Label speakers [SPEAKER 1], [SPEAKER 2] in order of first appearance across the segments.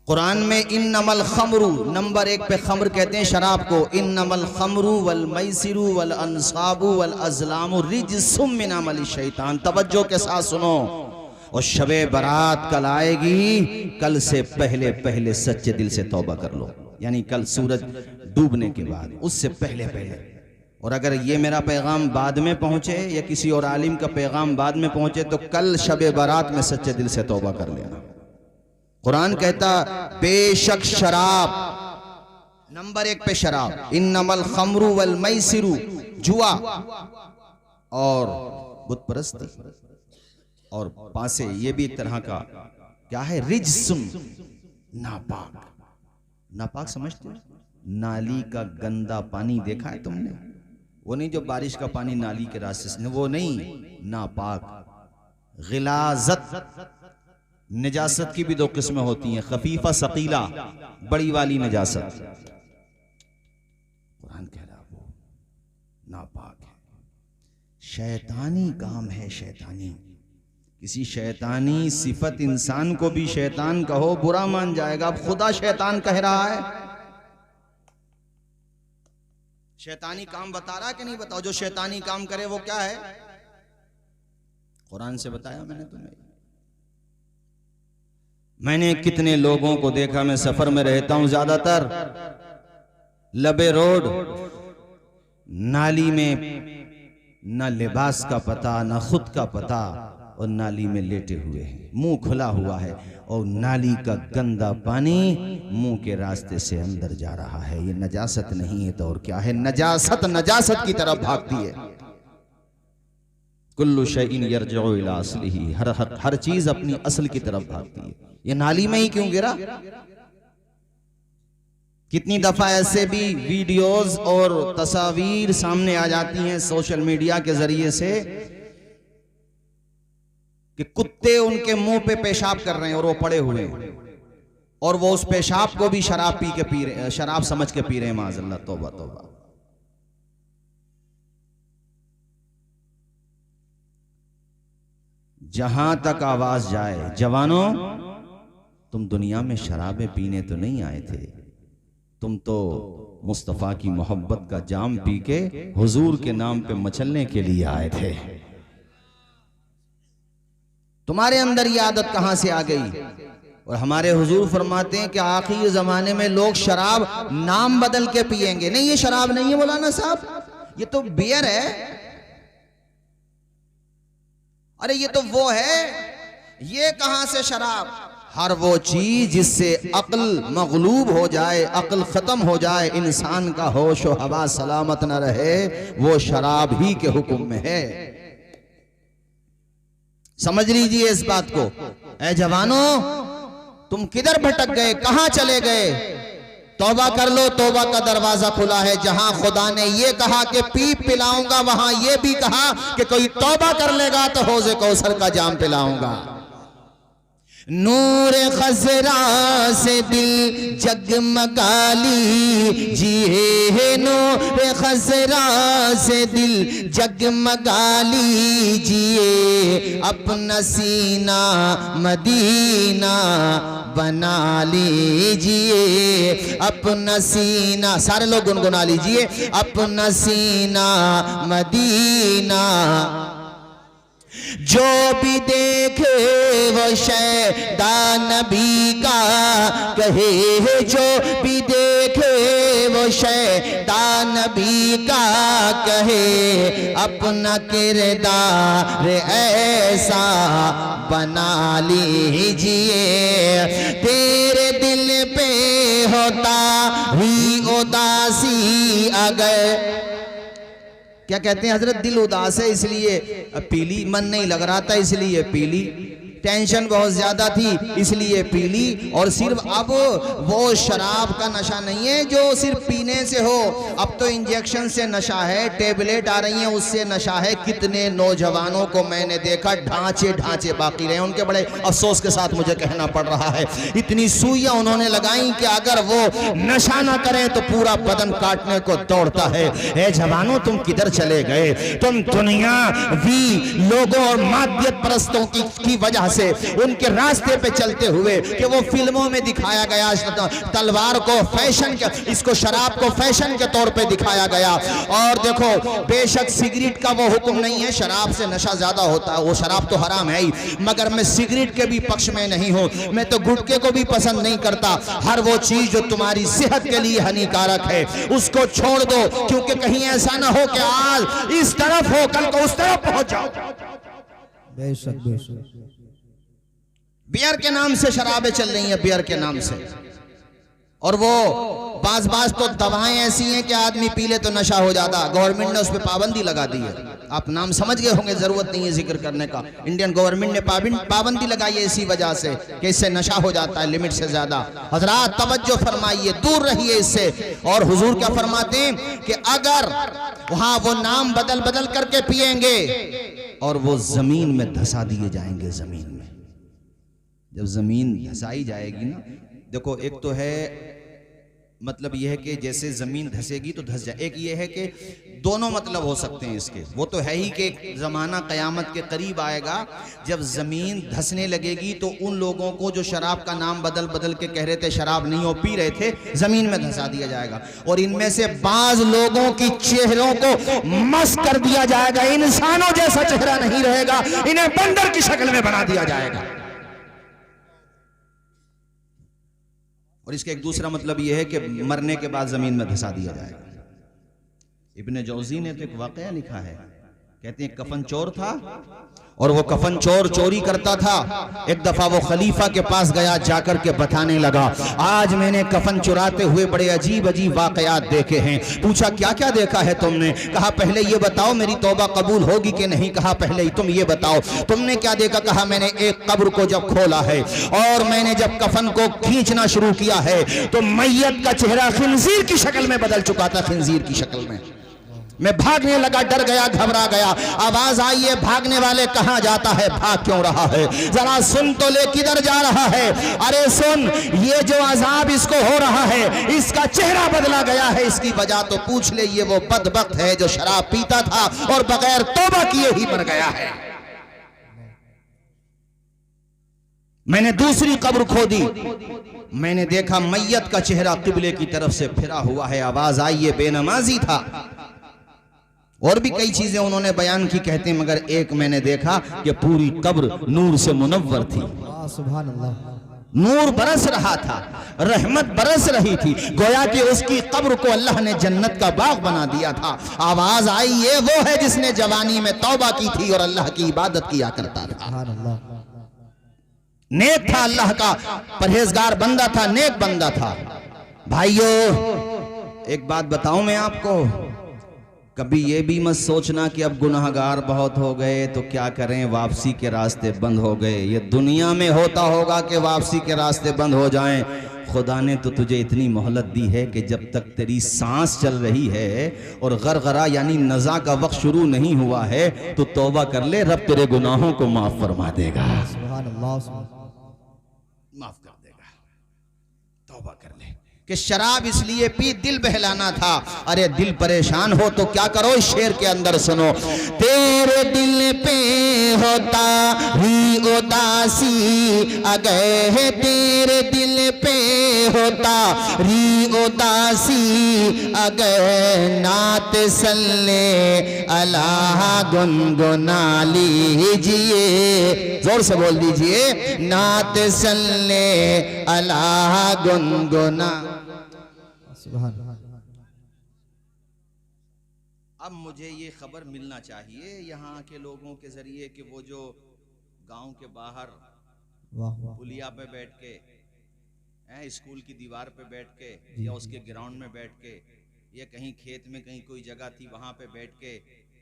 [SPEAKER 1] कुरान में इन्नमल खमरू, नंबर 1 पे खमर कहते हैं शराब को। इन्नमल खमरू वल मैसिरू वल अंसाबु वल अज़लामु रिज्सुम मिन अमलि शैतान। तवज्जो के साथ सुनो। और शबे बारात कल आएगी, कल से पहले पहले सच्चे दिल से तौबा कर लो, यानी कल सूरज डूबने के बाद, उससे पहले पहले। और अगर ये मेरा पैगाम बाद में पहुंचे या किसी और आलिम का पैगाम बाद में पहुंचे तो कल शबे बारात में सच्चे दिल से तौबा कर लेना। कुरान कहता बेशक शराब, नंबर 1 पे शराब, इन्नमल खमरू वल मैसिरू, जुआ और बुत परस्ती और पासे, ये भी एक तरह का क्या है, रिज्सुम, नापाक। नापाक समझते हो? नाली का गंदा पानी देखा है तुमने? वो नहीं जो बारिश का पानी नाली के रास्ते से, वो नहीं, नापाक। गिलाजत, नजासत की भी 2 किस्में होती हैं, खफीफा सकीला, बड़ी वाली नजासत। कुरान कह रहा वो नापाक है, शैतानी काम है, शैतानी। किसी शैतानी सिफत इंसान को भी शैतान कहो बुरा मान जाएगा। अब खुदा शैतान कह रहा है, शैतानी काम बता रहा है कि नहीं? बताओ, जो शैतानी काम करे वो क्या है? कुरान से बताया मैंने तुम्हें। मैंने कितने लोगों को देखा, मैं सफर में रहता हूं ज्यादातर, लबे रोड, नाली में ना लिबास का पता, ना खुद का पता, और नाली में लेटे हुए हैं, मुंह खुला हुआ है, और नाली का गंदा पानी मुंह के रास्ते से अंदर जा रहा है। ये नजासत नहीं है तो और क्या है? नजासत नजासत की तरफ भागती है। कुल्लु शैइन यरजिउ इला अस्लिही, हर चीज अपनी असल की तरफ भागती है। ये नाली में ही क्यों गिरा? कितनी दफा ऐसे भी वीडियोस और तस्वीर सामने आ जाती हैं सोशल मीडिया के जरिए से कि कुत्ते उनके मुंह पे पेशाब कर रहे हैं और वो पड़े हुए हैं, और वो उस पेशाब को भी शराब पी रहे, शराब समझ के पी रहे हैं। माज़अल्लाह, तौबा तौबा। जहां तक आवाज जाए, जवानों तुम दुनिया में शराबें पीने तो नहीं आए थे, तुम तो मुस्तफा की मोहब्बत का जाम पी के हुजूर के नाम पे मचलने के लिए आए थे। तुम्हारे अंदर ये आदत कहां से आ गई? और हमारे हुजूर फरमाते हैं कि आखिरी जमाने में लोग शराब नाम बदल के पिएंगे। नहीं, ये शराब नहीं है मौलाना साहब, ये तो बियर है। अरे ये तो वो है, ये कहां से शराब? हर वो चीज जिससे अक्ल मगलूब हो जाए, अक्ल खत्म हो जाए, इंसान का होश व हवा सलामत न रहे, वो शराब ही के हुक्म में है। समझ लीजिए इस बात को। ऐ जवानों, तुम किधर भटक गए, कहां चले गए? तौबा कर लो, तौबा का दरवाजा खुला है। जहां खुदा ने ये कहा कि पीप पिलाऊंगा, वहां ये भी कहा कि कोई तौबा कर लेगा तो हौज़े कौसर का जाम पिलाऊंगा। नूर खजरा से दिल जगमगा लीजिए, नूर खजरा से दिल जगमगा लीजिए, अपना सीना मदीना बना लीजिए, अपना सीना, सारे लोग गुनगुना लीजिए, अपना सीना मदीना। जो भी देखे वो शैतान नबी का कहे, जो भी देखे वो शैतान नबी का कहे, अपना किरदार ऐसा बना लीजिए। तेरे दिल पे होता ही उदासी अगर, क्या कहते हैं हजरत, दिल उदास है इसलिए पीली, मन नहीं लग रहा था इसलिए पीली, टेंशन बहुत ज्यादा थी इसलिए पीली। और सिर्फ अब वो शराब का नशा नहीं है जो सिर्फ पीने से हो, अब तो इंजेक्शन से नशा है, टेबलेट आ रही हैं उससे नशा है। कितने नौजवानों को मैंने देखा ढांचे ढांचे बाकी रहे, उनके बड़े अफसोस के साथ मुझे कहना पड़ रहा है। इतनी सुइयां उन्होंने लगाई कि अगर वो नशा ना करें तो पूरा बदन काटने को दौड़ता है। ए जवानों, तुम किधर चले गए? तुम दुनियावी लोगों और मादियत परस्तों की वजह से उनके रास्ते पे चलते हुए कि वो फिल्मों में दिखाया गया तलवार को फैशन के, इसको शराब को फैशन के तौर पे दिखाया गया। और देखो बेशक सिगरेट का वो हुक्म नहीं है, शराब से नशा ज्यादा होता है, वो शराब तो हराम है ही, मगर मैं सिगरेट के भी पक्ष में नहीं हूं, मैं तो गुटखे को भी पसंद नहीं करता। हर वो चीज जो तुम्हारी सेहत के लिए हानिकारक है उसको छोड़ दो, क्योंकि कहीं ऐसा ना हो कि आज इस तरफ हो कल को उस तरफ पहुंच जाओ।
[SPEAKER 2] बेशक बेशक।
[SPEAKER 1] बियर के नाम से शराबें चल रही हैं, बियर के नाम से, और वो बाज तो दवाएं ऐसी हैं कि आदमी पी ले तो नशा हो जाता। गवर्नमेंट ने उस पर पाबंदी लगा दी है, आप नाम समझ गए होंगे, जरूरत नहीं है जिक्र करने का। इंडियन गवर्नमेंट ने पाबंदी लगाई है इसी वजह से कि इससे नशा हो जाता है लिमिट से ज्यादा। हजरात तवज्जो फरमाइए, दूर रहिए इससे। और हुजूर क्या फरमाते हैं कि अगर वहां वो नाम बदल करके पिएंगे और वो जमीन में धसा दिए जाएंगे, जमीन में जब जमीन धसाई जाएगी ना, देखो एक तो है मतलब यह है कि जैसे जमीन धसेगी तो धस जाए, एक ये है कि दोनों मतलब हो सकते हैं इसके। वो तो है ही कि जमाना कयामत के करीब आएगा जब जमीन धसने लगेगी तो उन लोगों को जो शराब का नाम बदल के कह रहे थे शराब नहीं हो पी रहे थे, जमीन में धसा दिया जाएगा। और इनमें से बाज लोगों की चेहरों को मस्त कर दिया जाएगा, इंसानों जैसा चेहरा नहीं रहेगा, इन्हें बंदर की शक्ल में बना दिया जाएगा। और इसका एक दूसरा मतलब यह है कि मरने के बाद जमीन में धसा दिया जाएगा। इब्ने जौजी ने तो एक वाकया लिखा है, कहते हैं कफन चोर था और वो कफन चोर चोरी करता था। एक दफा वो खलीफा के पास गया, जाकर के बताने लगा, आज मैंने कफन चुराते हुए बड़े अजीब अजीब वाकयात देखे हैं। पूछा क्या क्या देखा है तुमने? कहा पहले ये बताओ मेरी तौबा कबूल होगी कि नहीं? कहा पहले ही तुम ये बताओ तुमने क्या देखा? कहा मैंने एक कब्र को जब खोला है और मैंने जब कफन को खींचना शुरू किया है तो मैयत का चेहरा खिंजीर की शक्ल में बदल चुका था, खिंजीर की शक्ल में। मैं भागने लगा, डर गया, घबरा गया। आवाज आई है भागने वाले कहां जाता है, भाग क्यों रहा है? जरा सुन तो ले किधर जा रहा है। अरे सुन, ये जो अजाब इसको हो रहा है इसका चेहरा बदला गया है, इसकी वजह तो पूछ ले, ये वो बदबख्त है जो शराब पीता था और बगैर तौबा किए ही मर गया है। मैंने दूसरी कब्र खोदी, मैंने देखा मैयत का चेहरा किबले की तरफ से फिरा हुआ है। आवाज आई ये बेनमाजी था। और भी कई चीजें उन्होंने बयान की, कहते हैं मगर एक मैंने देखा कि पूरी कब्र नूर से मुनव्वर थी।
[SPEAKER 2] सुभान अल्लाह,
[SPEAKER 1] नूर बरस रहा था, रहमत बरस रही थी, गोया कि उसकी कब्र को अल्लाह ने जन्नत का बाग बना दिया था। आवाज आई ये वो है जिसने जवानी में तौबा की थी और अल्लाह की इबादत किया करता था।
[SPEAKER 2] सुभान अल्लाह,
[SPEAKER 1] नेक था, अल्लाह का परहेजगार बंदा था, नेक बंदा था। भाइयों एक बात बताऊं मैं आपको, कभी ये भी मत सोचना कि अब गुनाहगार बहुत हो गए तो क्या करें, वापसी के रास्ते बंद हो गए। ये दुनिया में होता होगा कि वापसी के रास्ते बंद हो जाएं। खुदा ने तो तुझे इतनी मोहलत दी है कि जब तक तेरी सांस चल रही है और गरगरा यानी नज़ा का वक्त शुरू नहीं हुआ है तो तौबा कर ले, रब तेरे गुनाहों को माफ फरमा देगा।
[SPEAKER 2] सुभान अल्लाह,
[SPEAKER 1] माफ कर देगा, तौबा कर ले। कि शराब इसलिए पी दिल बहलाना था। अरे दिल परेशान हो तो क्या करो, इस शेर के अंदर सुनो, तेरे दिल पे होता ही उदासी अगर तेरे दिल पे होता री उदासी अगर नात सल्ले अल्लाह गुनगुना लीजिए, जोर से बोल दीजिए, नात सल्ले अल्लाह गुनगुना। अब मुझे ये खबर मिलना चाहिए यहाँ के लोगों के जरिए कि वो जो गांव के बाहर पुलिया पे बैठ के, स्कूल की दीवार पे बैठ के या उसके ग्राउंड में बैठ के या कहीं खेत में कहीं कोई जगह थी वहां पे बैठ के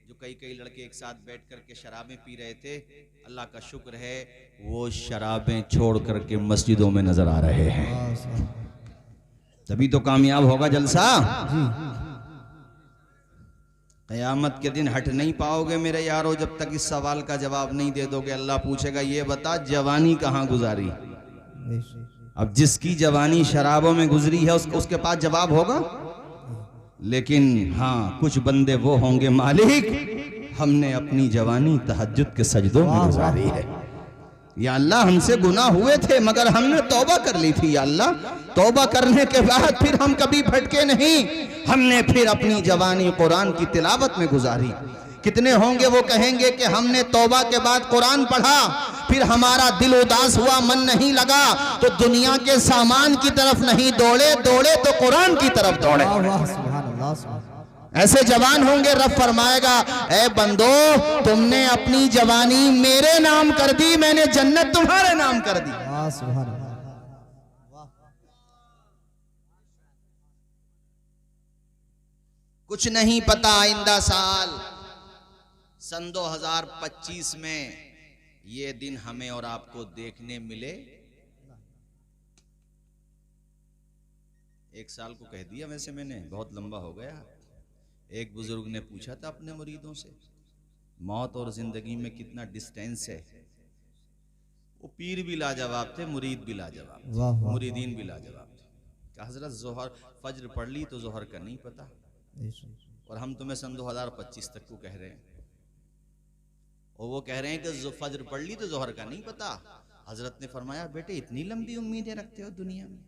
[SPEAKER 1] जो कई लड़के एक साथ बैठ करके शराबें पी रहे थे, अल्लाह का शुक्र है वो शराबें छोड़ करके मस्जिदों में नजर आ रहे हैं। तभी तो कामयाब होगा जलसा। क़यामत के दिन हट नहीं पाओगे मेरे यारो जब तक इस सवाल का जवाब नहीं दे दोगे। अल्लाह पूछेगा ये बता जवानी कहाँ गुजारी। अब जिसकी जवानी शराबों में गुजरी है उसके पास जवाब होगा। लेकिन हाँ कुछ बंदे वो होंगे, मालिक हमने अपनी जवानी तहज्जुद के सजदों में गुजारी है। या अल्लाह हमसे गुनाह हुए थे मगर हमने तौबा कर ली थी। या अल्लाह तौबा करने के बाद फिर हम कभी भटके नहीं, हमने फिर अपनी जवानी कुरान की तिलावत में गुजारी। कितने होंगे वो कहेंगे कि हमने तौबा के बाद कुरान पढ़ा, फिर हमारा दिल उदास हुआ, मन नहीं लगा, तो दुनिया के सामान की तरफ नहीं दौड़े, दौड़े तो कुरान की तरफ दौड़े।
[SPEAKER 2] वाह वाह सुभान अल्लाह सुभान।
[SPEAKER 1] ऐसे जवान होंगे, रब फरमाएगा ए बंदो तुमने अपनी जवानी मेरे नाम कर दी, मैंने जन्नत तुम्हारे नाम कर दी।
[SPEAKER 2] वाह सुभान अल्लाह।
[SPEAKER 1] कुछ नहीं पता आइंदा साल सन 2025 में ये दिन हमें और आपको देखने मिले। एक साल को कह दिया वैसे मैंने, बहुत लंबा हो गया। एक बुजुर्ग ने पूछा था अपने मुरीदों से, मौत और जिंदगी में कितना डिस्टेंस है। वो पीर भी लाजवाब थे, मुरीद भी लाजवाब थे,
[SPEAKER 2] वाह वाह।
[SPEAKER 1] मुरीदीन भी लाजवाब थे। कहा हजरत जोहर फज्र पढ़ ली तो जोहर का नहीं पता, और हम तुम्हें सन 2025 तक को कह रहे हैं, और वो कह रहे हैं कि फज्र पढ़ ली तो जोहर का नहीं पता। हजरत ने फरमाया बेटे इतनी लंबी उम्मीदें रखते हो दुनिया में?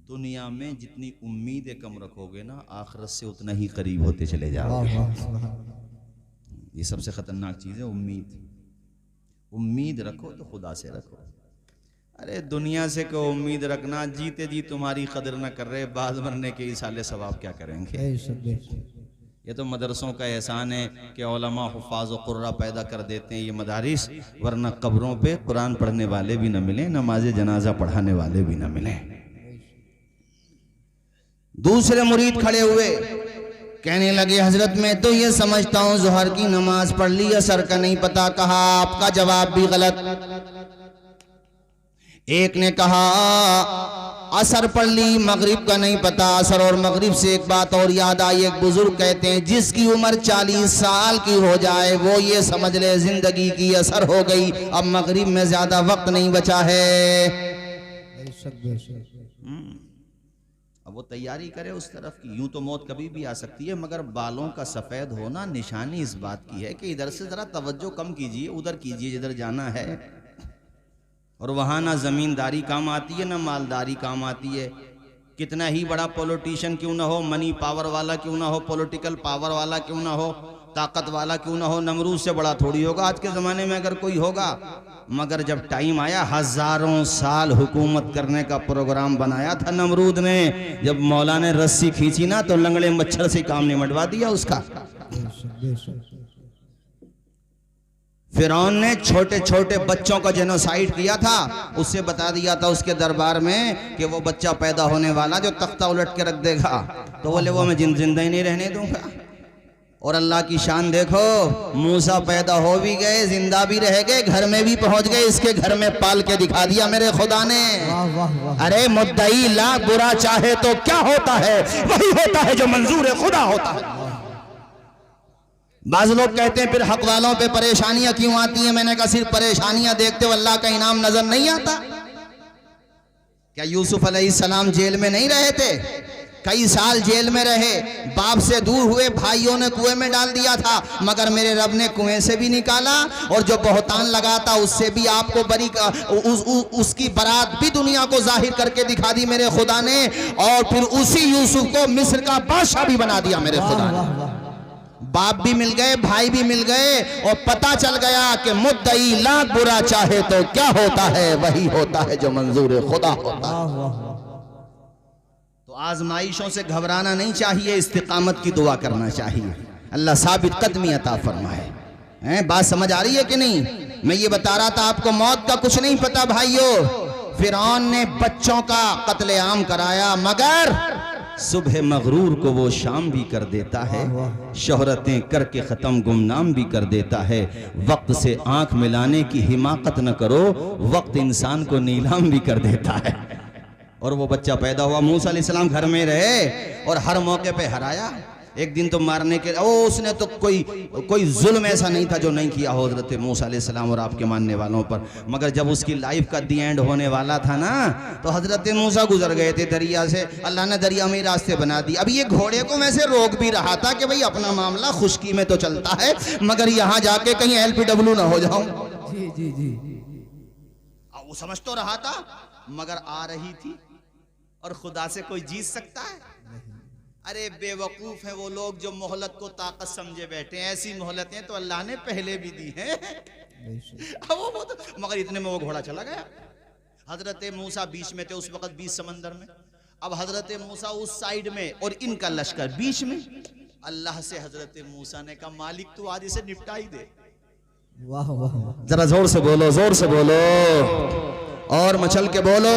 [SPEAKER 1] दुनिया में जितनी उम्मीदें कम रखोगे ना, आखिरत से उतना ही करीब होते चले जाओगे। ये सबसे खतरनाक चीज है उम्मीद। उम्मीद रखो तो खुदा से रखो। अरे दुनिया से को उम्मीद रखना, जीते जी तुम्हारी कदर न कर रहे, बाद मरने के इसाले सवाब क्या करेंगे। ये तो मदरसों का एहसान है कि उलमा हुफ़ाज़ व क़ुर्रा पैदा कर देते हैं ये मदारिस, वरना कब्रों पे कुरान पढ़ने वाले भी न मिले, नमाज जनाजा पढ़ाने वाले भी न मिले। दूसरे मुरीद खड़े हुए, कहने लगे हजरत मैं तो ये समझता हूँ ज़ोहर की नमाज पढ़ ली, असर का नहीं पता। कहा आपका जवाब भी गलत। एक ने कहा असर पढ़ ली, मगरिब का नहीं पता। असर और मगरिब से एक बात और याद आई, एक बुजुर्ग कहते हैं जिसकी उम्र 40 साल की हो जाए वो ये समझ ले जिंदगी की असर हो गई, अब मगरिब में ज्यादा वक्त नहीं बचा है। अब वो तैयारी करे उस तरफ की। यूं तो मौत कभी भी आ सकती है, मगर बालों का सफेद होना निशानी इस बात की है कि इधर से जरा तवज्जो कम कीजिए, उधर कीजिए जिधर जाना है। और वहां ना जमींदारी काम आती है ना मालदारी काम आती है। कितना ही बड़ा पॉलिटिशियन क्यों ना हो, मनी पावर वाला क्यों ना हो, पॉलिटिकल पावर वाला क्यों ना हो, ताकत वाला क्यों ना हो, नमरूद से बड़ा थोड़ी होगा आज के ज़माने में अगर कोई होगा। मगर जब टाइम आया, हजारों साल हुकूमत करने का प्रोग्राम बनाया था नमरूद ने, जब मौला ने रस्सी खींची ना तो लंगड़े मच्छर से काम निमटवा दिया उसका। फिरौन ने छोटे छोटे बच्चों का जेनोसाइड किया था, उससे बता दिया था उसके दरबार में कि वो बच्चा पैदा होने वाला जो तख्ता उलट के रख देगा, तो बोले वो मैं जिंदा ही नहीं रहने दूंगा। और अल्लाह की शान देखो, मूसा पैदा हो भी गए, जिंदा भी रह गए, घर में भी पहुंच गए, इसके घर में पाल के दिखा दिया मेरे खुदा ने। अरे मुद्दई ला बुरा चाहे तो क्या होता है, वही होता है जो मंजूर खुदा होता है। बाज लोग कहते हैं फिर हक वालों पे परेशानियां क्यों आती हैं? मैंने कहा सिर्फ परेशानियां देखते हो अल्लाह का इनाम नजर नहीं आता? क्या यूसुफ अलैहिस्सलाम जेल में नहीं रहे थे? कई साल जेल में रहे, बाप से दूर हुए, भाइयों ने कुएं में डाल दिया था, मगर मेरे रब ने कुएं से भी निकाला, और जो बहुतान लगा था उससे भी आपको बरी उसकी बारात भी दुनिया को जाहिर करके दिखा दी मेरे खुदा ने, और फिर उसी यूसुफ को मिस्र का बादशाह भी बना दिया मेरे खुदा ने। बाप भी मिल गए, भाई भी मिल गए, और पता चल गया कि मुद्दई लाख बुरा चाहे तो क्या होता है, वही होता है जो मंजूर खुदा होता है। तो आजमाइशों से घबराना नहीं चाहिए, इस्तिकामत की दुआ करना चाहिए। अल्लाह साबित कदमी अता फरमाए। बात समझ आ रही है कि नहीं? मैं ये बता रहा था आपको, मौत का कुछ नहीं पता भाइयों। फिरौन ने बच्चों का कत्लेआम कराया, मगर सुबह मगरूर को वो शाम भी कर देता है, शोहरतें करके ख़त्म गुमनाम भी कर देता है। वक्त से आंख मिलाने की हिमाकत न करो, वक्त इंसान को नीलाम भी कर देता है। और वो बच्चा पैदा हुआ, मूसा अलैहिस्सलाम घर में रहे और हर मौके पे हराया। एक दिन तो मारने के उसने तो कोई जुल्म ऐसा नहीं था जो नहीं किया हो हज़रत मूसा अलैहिस्सलाम और आपके मानने वालों पर। मगर जब उसकी लाइफ का दी एंड होने वाला था ना, तो हज़रत मूसा गुजर गए थे दरिया से, अल्लाह ने दरिया में रास्ते बना दी। अब ये घोड़े को वैसे रोक भी रहा था कि भाई अपना मामला खुश्की में तो चलता है, मगर यहाँ जाके कहीं LPW ना हो जाऊं।
[SPEAKER 2] जी जी जी
[SPEAKER 1] वो समझ तो रहा था मगर आ रही थी। और खुदा से कोई जीत सकता है? अरे बेवकूफ है वो लोग जो मोहलत को ताकत समझे बैठे हैं। ऐसी मोहलतें तो अल्लाह ने पहले भी दी हैं। अब वो तो मगर इतने में वो घोड़ा चला गया। हजरत मूसा बीच में थे उस वक्त, बीच समंदर में। अब हजरत मूसा उस साइड में और इनका लश्कर बीच में। अल्लाह से हजरत मूसा ने कहा मालिक तू आज इसे निपटा ही दे।
[SPEAKER 2] वाह वाह
[SPEAKER 1] जरा जोर से बोलो, जोर से बोलो और मचल के बोलो।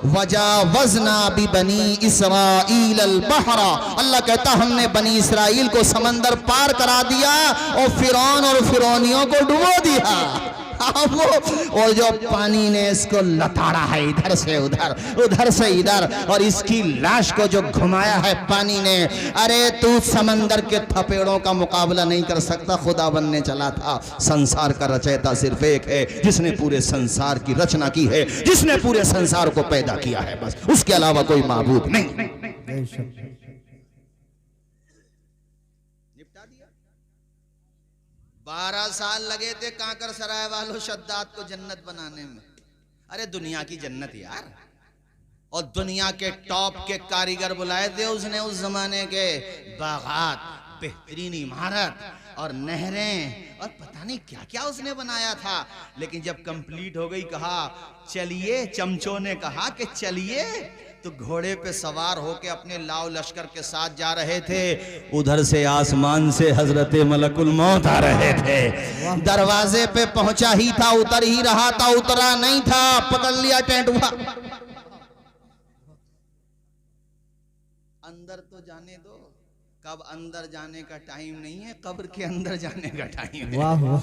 [SPEAKER 1] वजावजना भी बनी इसराइल अल बहरा, अल्लाह कहता हमने बनी इसराइल को समंदर पार करा दिया और फिरौन और फिरौनियों को डुबो दिया। और जो पानी ने इसको लताड़ा है इधर से उधर, उधर से इधर, और इसकी लाश को जो घुमाया है पानी ने। अरे तू समंदर के थपेड़ों का मुकाबला नहीं कर सकता। खुदा बनने चला था। संसार का रचयिता सिर्फ एक है जिसने पूरे संसार की रचना की है, जिसने पूरे संसार को पैदा किया है, बस उसके अलावा कोई माबूद नहीं। निपटा दिया। 12 साल लगे थे कांकर सराय वालों शद्दाद को जन्नत बनाने में। अरे दुनिया की जन्नत यार, और दुनिया के टॉप के कारीगर बुलाए थे उसने। उस जमाने के बागात, बेहतरीन इमारत और नहरें और पता नहीं क्या क्या उसने बनाया था। लेकिन जब कंप्लीट हो गई कहा चलिए, चमचों ने कहा कि चलिए, तो घोड़े पे सवार होके अपने लाव लश्कर के साथ जा रहे थे। उधर से आसमान से हजरत मलकुल मौत आ रहे थे। दरवाजे पे पहुंचा ही था, उतर ही रहा था, उतरा नहीं था, पकड़ लिया टेंट हुआ। अंदर तो जाने दो, कब अंदर जाने का टाइम नहीं है, कब्र के अंदर जाने का टाइम है।
[SPEAKER 2] वाह वाह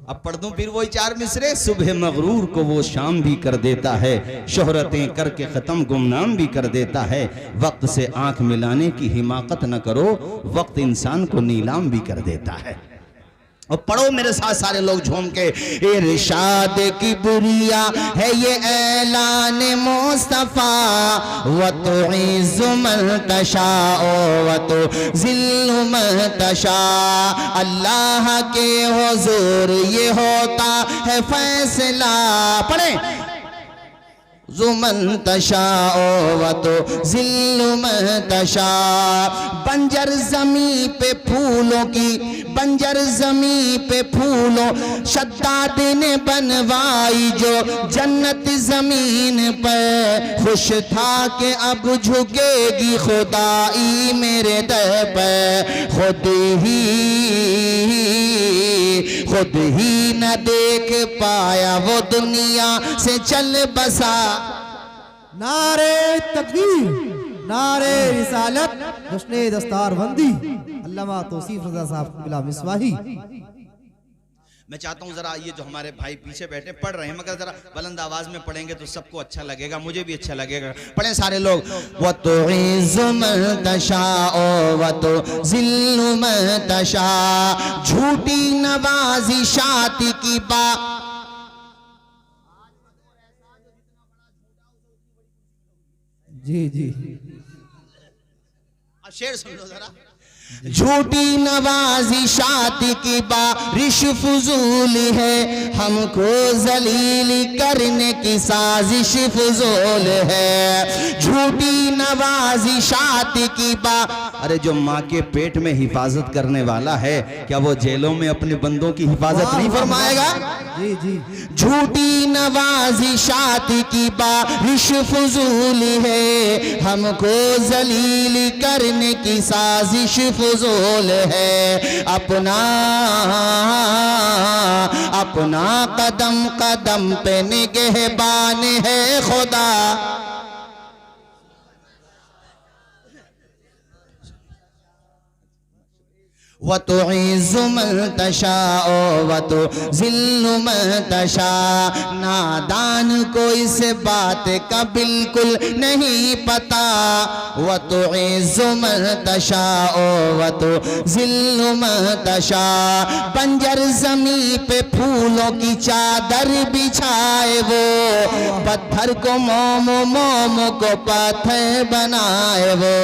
[SPEAKER 1] अब पढ़ दूं फिर वही 4 मिसरे। सुबह मगरूर को वो शाम भी कर देता है, शोहरतें करके खत्म गुमनाम भी कर देता है। वक्त से आंख मिलाने की हिमाकत न करो, वक्त इंसान को नीलाम भी कर देता है। और पढ़ो मेरे साथ सारे लोग झूम के। इरशाद की बुरिया है ये ऐलान मुस्तफा, व तुइज़्ज़ु मन तशाओ व तुज़िल्लु मन तशा। अल्लाह के हुजूर ये होता है फैसला। पढ़े जुमन तशाओ व तुज़िल्लु मन तशा। बंजर जमी पे फूलों की, बंजर जमी पे फूलों शद्दाद ने बनवाई जो जन्नत जमीन पर। खुश था कि अब झुकेगी खुदाई मेरे दर पर। खुद ही न देख पाया वो दुनिया से चल बसा।
[SPEAKER 2] नारे तकबीर, नारे रिसालत, जश्न दस्तारबंदी। अल्लामा तौसीफ रज़ा साहब बिला मिसवाही।
[SPEAKER 1] मैं चाहता हूँ जरा ये जो हमारे भाई पीछे बैठे पढ़ रहे हैं, मगर जरा बुलंद आवाज में पढ़ेंगे तो सबको अच्छा लगेगा, मुझे भी अच्छा लगेगा। पढ़ें सारे लोग। व तुइज़्ज़ु मन तशाओ व तुज़िल्लु मन तशा। झूठी नवाज़िशात की बात।
[SPEAKER 2] जी जी
[SPEAKER 1] शेर सुन लो जरा। झूठी नवाज़िशात की बारिश फजूल है, हमको जलील करने की साजिश फजूल है। झूठी नवाज़िशात की अरे जो माँ के पेट में हिफाजत करने वाला है, क्या वो जेलों में अपने बंदों की हिफाजत नहीं फरमाएगा?
[SPEAKER 2] जी जी।
[SPEAKER 1] झूठी नवाज़िशात की बारिश फजूल है, हमको जलील करने की साजिश फजूल है। अपना अपना कदम कदम पे निगहबान है खुदा। व तुइज़्ज़ु मन तशाओ व तुज़िल्लु मन तशा। नादान को इस बात का बिल्कुल नहीं पता। व तुइज़्ज़ु मन तशाओ व तुज़िल्लु मन तशा। बंजर जमी पे फूलों की चादर बिछाए वो, पत्थर को मोम मोम को पत्थर बनाए वो।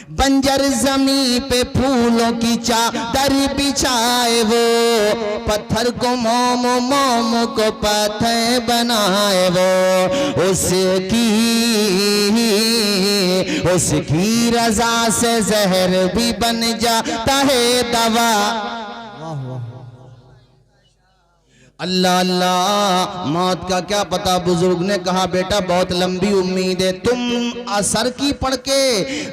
[SPEAKER 1] बंजर जमी पे फूलों की चादर बिछाए वो, पत्थर को मोम मोम को पत्थर बनाए वो, उसकी रजा से जहर भी बन जाता है दवा।
[SPEAKER 2] वाह वाह
[SPEAKER 1] अल्लाह अल्लाह, मौत का क्या पता। बुजुर्ग ने कहा बेटा बहुत लंबी उम्मीद है, तुम असर की पढ़ के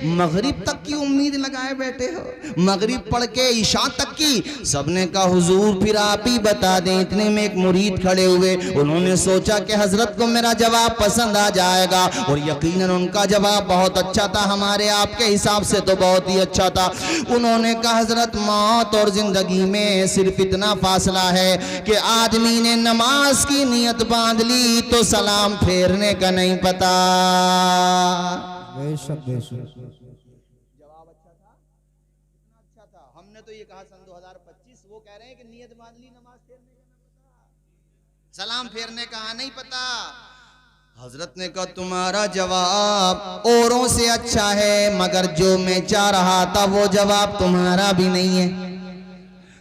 [SPEAKER 1] मगरिब तक की उम्मीद लगाए बैठे हो, मगरिब पढ़ के ईशा तक की। सबने कहा हुजूर फिर आप ही बता दें। इतने में एक मुरीद खड़े हुए, उन्होंने सोचा कि हजरत को मेरा जवाब पसंद आ जाएगा, और यकीनन उनका जवाब बहुत अच्छा था, हमारे आपके हिसाब से तो बहुत ही अच्छा था। उन्होंने कहा हजरत मौत और जिंदगी में सिर्फ इतना फासला है कि आदमी ने नमाज की नियत बांध ली तो सलाम फेरने का नहीं पता।
[SPEAKER 2] बेशक बेशक।
[SPEAKER 1] जवाब अच्छा था, इतना अच्छा था। हमने तो ये कहा सन 2025, वो कह रहे हैं कि नियत बांध ली नमाज फेरने का नहीं पता, सलाम फेरने का नहीं पता। हजरत ने कहा तुम्हारा जवाब औरों से अच्छा है, मगर जो मैं चाह रहा था वो जवाब तुम्हारा भी नहीं है।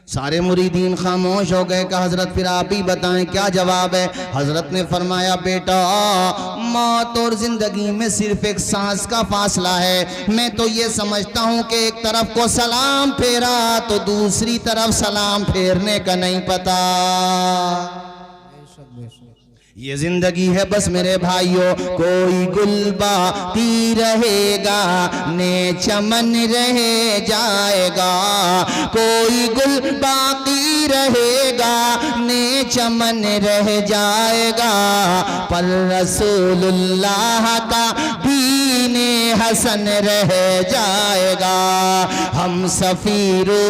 [SPEAKER 1] सारे मुरीदीन खामोश हो गए। कहा हजरत फिर आप ही बताएं क्या जवाब है। हजरत ने फरमाया बेटा मौत और जिंदगी में सिर्फ एक सांस का फासला है। मैं तो ये समझता हूँ कि एक तरफ को सलाम फेरा तो दूसरी तरफ सलाम फेरने का नहीं पता।
[SPEAKER 2] बेशक बेशक।
[SPEAKER 1] ये जिंदगी है बस मेरे भाइयों, कोई गुल बाकी रहेगा ने चमन रह जाएगा, कोई गुल बाकी रहेगा ने चमन रह जाएगा, पर रसूलुल्लाह का दीने हसन रह जाएगा। हम सफीरो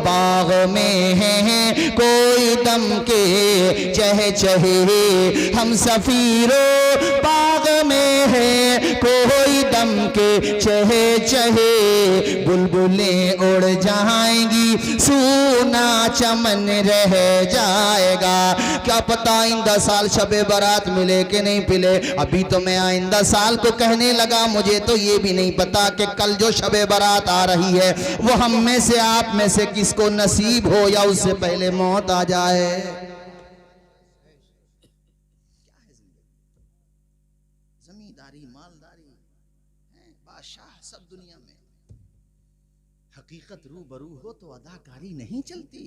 [SPEAKER 1] बाग में हैं कोई दम के चह चहे, हम सफीरो बाग में है कोई दम के चहे चहे, बुलबुलें उड़ जाएंगी सूना चमन रह जाएगा। क्या पता आइंदा साल शबे बारात मिले कि नहीं मिले। अभी तो मैं आइंदा साल को कहने लगा, मुझे तो ये भी नहीं पता कि कल जो शबे बारात आ रही है वो हम में से आप में से किसको नसीब हो या उससे पहले मौत आ जाए। मालदारी है, बादशाह सब दुनिया में। हकीकत रूबरू हो तो अदाकारी नहीं चलती,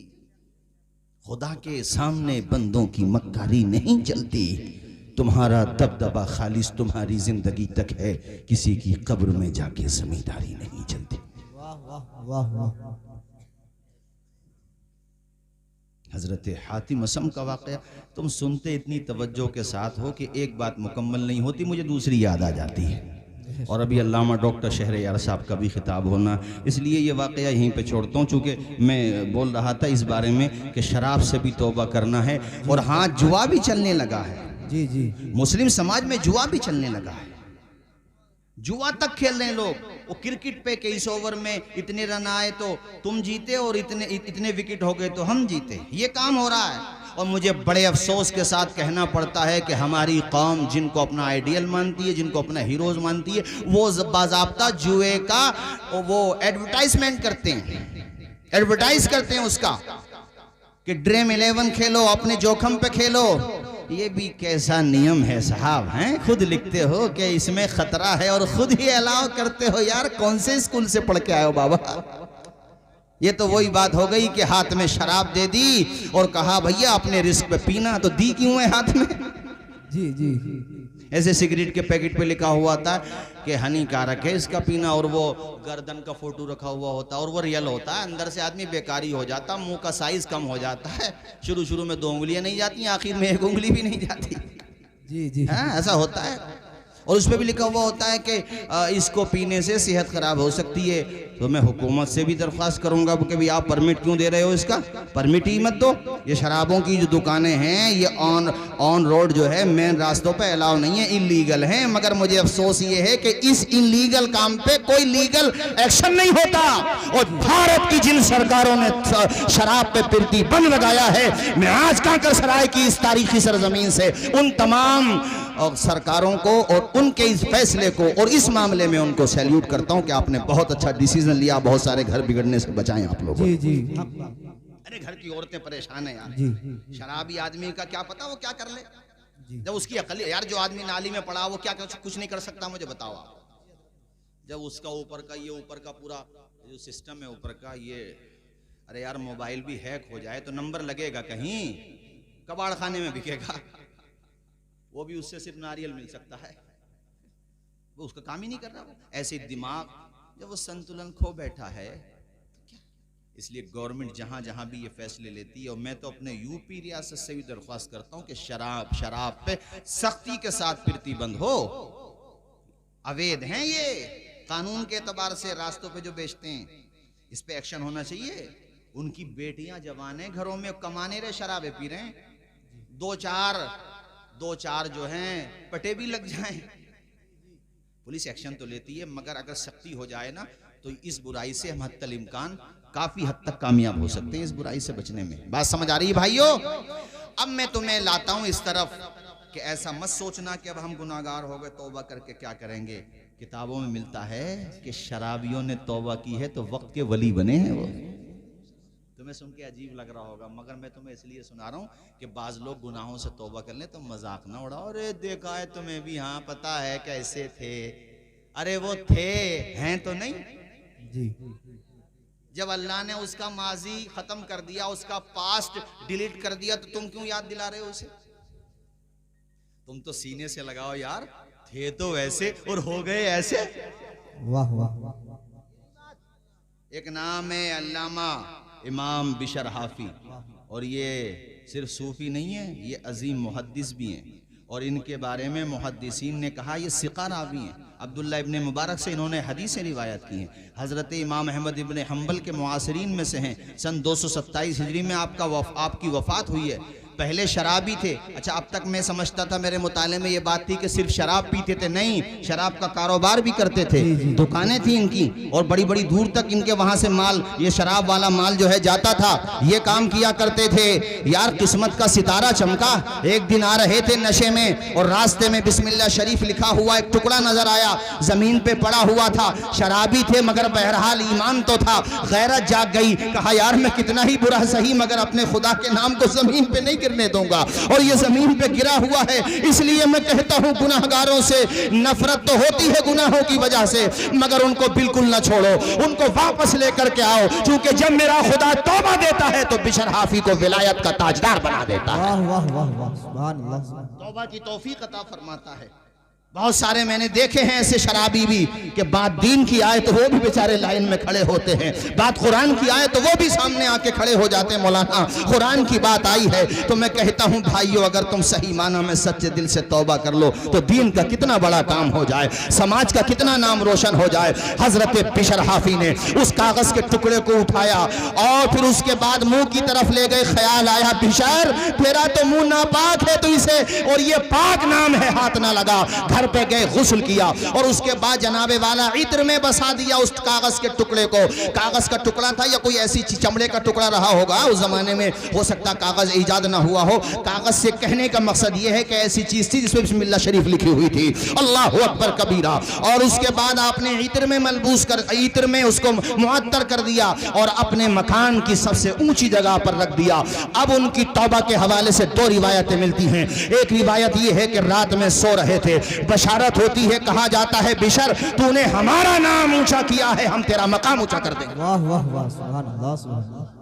[SPEAKER 1] खुदा के सामने बंदों की मक्कारी नहीं चलती। तुम्हारा दबदबा खालिस तुम्हारी जिंदगी तक है, किसी की कब्र में जाके जमींदारी नहीं चलती।
[SPEAKER 2] वाह वाह वाह वाह।
[SPEAKER 1] हजरत हातिम असम का वाक़या तुम सुनते इतनी तवज्जो के साथ हो कि एक बात मुकम्मल नहीं होती, मुझे दूसरी याद आ जाती है। और अभी अल्लामा डॉक्टर शहरयार साहब का भी खिताब होना, इसलिए ये वाक़या यहीं पे छोड़ता हूँ, चूँकि मैं बोल रहा था इस बारे में कि शराब से भी तौबा करना है। और हाँ, जुआ भी चलने लगा है।
[SPEAKER 2] जी जी।
[SPEAKER 1] मुस्लिम समाज में जुआ भी चलने लगा है, जुआ तक खेल रहे हैं लोग। वो क्रिकेट पे 21 ओवर में इतने रन आए तो तुम जीते और इतने विकेट हो गए तो हम जीते, ये काम हो रहा है। और मुझे बड़े अफसोस के साथ कहना पड़ता है कि हमारी कौम जिनको अपना आइडियल मानती है, जिनको अपना हीरोज मानती है, वो बाज़ाब्ता जुए का वो एडवर्टाइजमेंट करते हैं, एडवर्टाइज करते हैं उसका कि ड्रीम 11 खेलो, अपने जोखम पे खेलो। ये भी कैसा नियम है साहब, हैं? खुद लिखते हो कि इसमें खतरा है और खुद ही अलाउ करते हो। यार कौन से स्कूल से पढ़ के आए हो बाबा? ये तो वही बात हो गई कि हाथ में शराब दे दी और कहा भैया अपने रिस्क पे पीना, तो दी क्यों है हाथ में?
[SPEAKER 2] जी जी।
[SPEAKER 1] ऐसे सिगरेट के पैकेट पे लिखा हुआ था कि हानिकारक है इसका पीना, और वो गर्दन का फोटो रखा हुआ होता है और वो रियल होता है। अंदर से आदमी बेकारी हो जाता, मुंह का साइज कम हो जाता है, शुरू में 2 उंगलियां नहीं जाती, आखिर में 1 उंगली भी नहीं जाती।
[SPEAKER 2] जी जी।
[SPEAKER 1] हाँ, ऐसा होता है। और उस पर भी लिखा हुआ होता है कि इसको पीने से सेहत खराब हो सकती है। तो मैं हुकूमत से भी दरख्वास्त करूंगा कि भाई आप परमिट क्यों दे रहे हो, इसका परमिट ही मत दो। ये शराबों की जो दुकानें हैं ये ऑन रोड जो है मेन रास्तों पे अलाउ नहीं है, इलीगल हैं। मगर मुझे अफसोस ये है कि इस इलीगल काम पे कोई लीगल एक्शन नहीं होता। और भारत की जिन सरकारों ने शराब पे प्रतिबंध लगाया है, मैं आज कांकर सराय की इस तारीखी सरजमीन से उन तमाम और सरकारों को और उनके इस फैसले को और इस मामले में उनको सैल्यूट करता हूं कि आपने बहुत अच्छा डिसीजन लिया, बहुत सारे घर बिगड़ने से बचाएं आप लोग।
[SPEAKER 2] जी जी
[SPEAKER 1] अरे घर की औरतें परेशान है यार।
[SPEAKER 2] जी
[SPEAKER 1] शराबी आदमी का क्या पता वो क्या कर ले,
[SPEAKER 2] जी
[SPEAKER 1] जब उसकी अकल यार, जो आदमी नाली में पड़ा वो क्या कुछ नहीं कर सकता, मुझे बताओ आप। जब उसका ऊपर का ये ऊपर का पूरा जो सिस्टम है ऊपर का ये, अरे यार मोबाइल भी हैक हो जाए तो नंबर लगेगा कहीं, कबाड़ खाने में बिकेगा, वो भी उससे सिर्फ नारियल मिल सकता है, वो उसका काम ही नहीं कर रहा। ऐसे दिमाग जब वो संतुलन खो बैठा है तो क्या। इसलिए गवर्नमेंट जहां जहां भी ये फैसले लेती है, और मैं तो अपने यूपी रियासत से भी दरख्वास्त करता हूं कि शराब पे सख्ती के साथ प्रतिबंध हो। अवैध हैं ये, कानून के एतबार से रास्तों पे जो बेचते हैं, इस पे एक्शन होना चाहिए। उनकी बेटियां जवान हैं, घरों में कमाने रहे शराबे पी रहे हैं, दो चार जो हैं पटे भी लग जाएं, पुलिस एक्शन तो लेती है, मगर अगर सख्ती हो जाए ना तो इस बुराई से हम हत्तल इम्कान काफी हद तक कामयाब हो सकते हैं, इस बुराई से बचने में। बात समझ आ रही है भाइयों? अब मैं तुम्हें लाता हूं इस तरफ कि ऐसा मत सोचना कि अब हम गुनाहगार हो गए, तौबा करके क्या करेंगे। किताबों में मिलता है कि शराबियों ने तौबा की है तो वक्त के वली बने हैं वो। तुम्हें सुन के अजीब लग रहा होगा, मगर मैं तुम्हें इसलिए सुना रहा हूँ कि बाज लोग गुनाहों से तौबा कर लें तो मजाक ना उड़ाओ। अरे देखा है तुम्हें भी, हाँ पता है कैसे थे। अरे वो थे, हैं तो नहीं
[SPEAKER 2] जी।
[SPEAKER 1] जब अल्लाह ने उसका माजी खत्म कर दिया, उसका पास्ट डिलीट कर दिया, तो तुम क्यों याद दिला रहे हो उसे? तुम तो सीने से लगाओ यार, थे तो वैसे और हो गए ऐसे।
[SPEAKER 2] वाह वाह।
[SPEAKER 1] एक नाम है अल्लामा इमाम बिशर हाफी, और ये सिर्फ सूफी नहीं है, ये अजीम मुहद्दिस भी हैं, और इनके बारे में मुहद्दिसीन ने कहा ये सिका रावी हैं। अब्दुल्ला इब्ने मुबारक से इन्होंने हदीसें रिवायत की हैं। हज़रत इमाम अहमद इब्ने हम्बल के मुआसरीन में से हैं। सन 227 हिजरी में आपकी वफ़ात हुई है। पहले शराबी थे। अच्छा, अब तक मैं समझता था, मेरे मुताले में ये बात थी कि सिर्फ शराब पीते थे, नहीं, शराब का कारोबार भी करते थे, दुकानें थी इनकी, और बड़ी बड़ी दूर तक इनके वहां से माल, ये शराब वाला माल जो है जाता था, ये काम किया करते थे। यार किस्मत का सितारा चमका। एक दिन आ रहे थे नशे में, और रास्ते में बिस्मिल्लाह शरीफ लिखा हुआ एक टुकड़ा नजर आया, जमीन पे पड़ा हुआ था। शराबी थे मगर बहरहाल ईमान तो था, गैरत जाग गई। कहा यार मैं कितना ही बुरा सही, मगर अपने खुदा के नाम को जमीन पे नहीं गिरने दूंगा, और ये जमीन पे गिरा हुआ है। इसलिए मैं कहता हूं गुनाहगारों से नफरत तो होती है गुनाहों की वजह से, मगर उनको बिल्कुल ना छोड़ो, उनको वापस लेकर के आओ, क्योंकि जब मेरा खुदा तौबा देता है तो बिशर हाफी को विलायत का ताजदार बना देता है।
[SPEAKER 2] वाह वाह वाह वाह, सुभान अल्लाह।
[SPEAKER 1] तौबा की तौफीक अता फरमाता है। बहुत सारे मैंने देखे हैं ऐसे शराबी भी कि बात दीन की आए तो वो भी बेचारे लाइन में खड़े होते हैं, बात कुरान की आए तो वो भी सामने आके खड़े हो जाते हैं। मौलाना कुरान की बात आई है तो मैं कहता हूं भाइयों, अगर तुम सही माना में सच्चे दिल से तौबा कर लो तो दीन का कितना बड़ा काम हो जाए, समाज का कितना नाम रोशन हो जाए। हजरत बिशर हाफी ने उस कागज के टुकड़े को उठाया और फिर उसके बाद मुंह की तरफ ले गए। ख्याल आया बिशर तेरा तो मुंह नापाक है, तो इसे, और ये पाक नाम है, हाथ ना लगा। घर पे गए, गुस्ल किया, और उसके बाद जनाबे वाला इत्र में बसा दिया उस कागज के टुकड़े को। कागज का टुकड़ा था या कोई ऐसी चमड़े का टुकड़ा रहा होगा उस जमाने में, हो सकता कागज इजाद ना हुआ हो। कागज से कहने का मकसद यह है कि ऐसी चीज थी जिसमें बिस्मिल्लाह शरीफ लिखी हुई थी, अल्लाह अकबर कबीरा। और उसके बाद आपने इत्र में मलबूस कर, इत्र में उसको मुअत्तर कर दिया और अपने मकान की सबसे ऊंची जगह पर रख दिया। अब उनकी तौबा के हवाले से दो रिवायतें मिलती हैं। एक रिवायत यह है कि रात में सो रहे थे, बशारत होती है, कहा जाता है बिशर तूने हमारा नाम ऊंचा किया है, हम तेरा मकाम ऊंचा कर देंगे।
[SPEAKER 2] वाह वाह वाह, सुभान अल्लाह सुभान अल्लाह।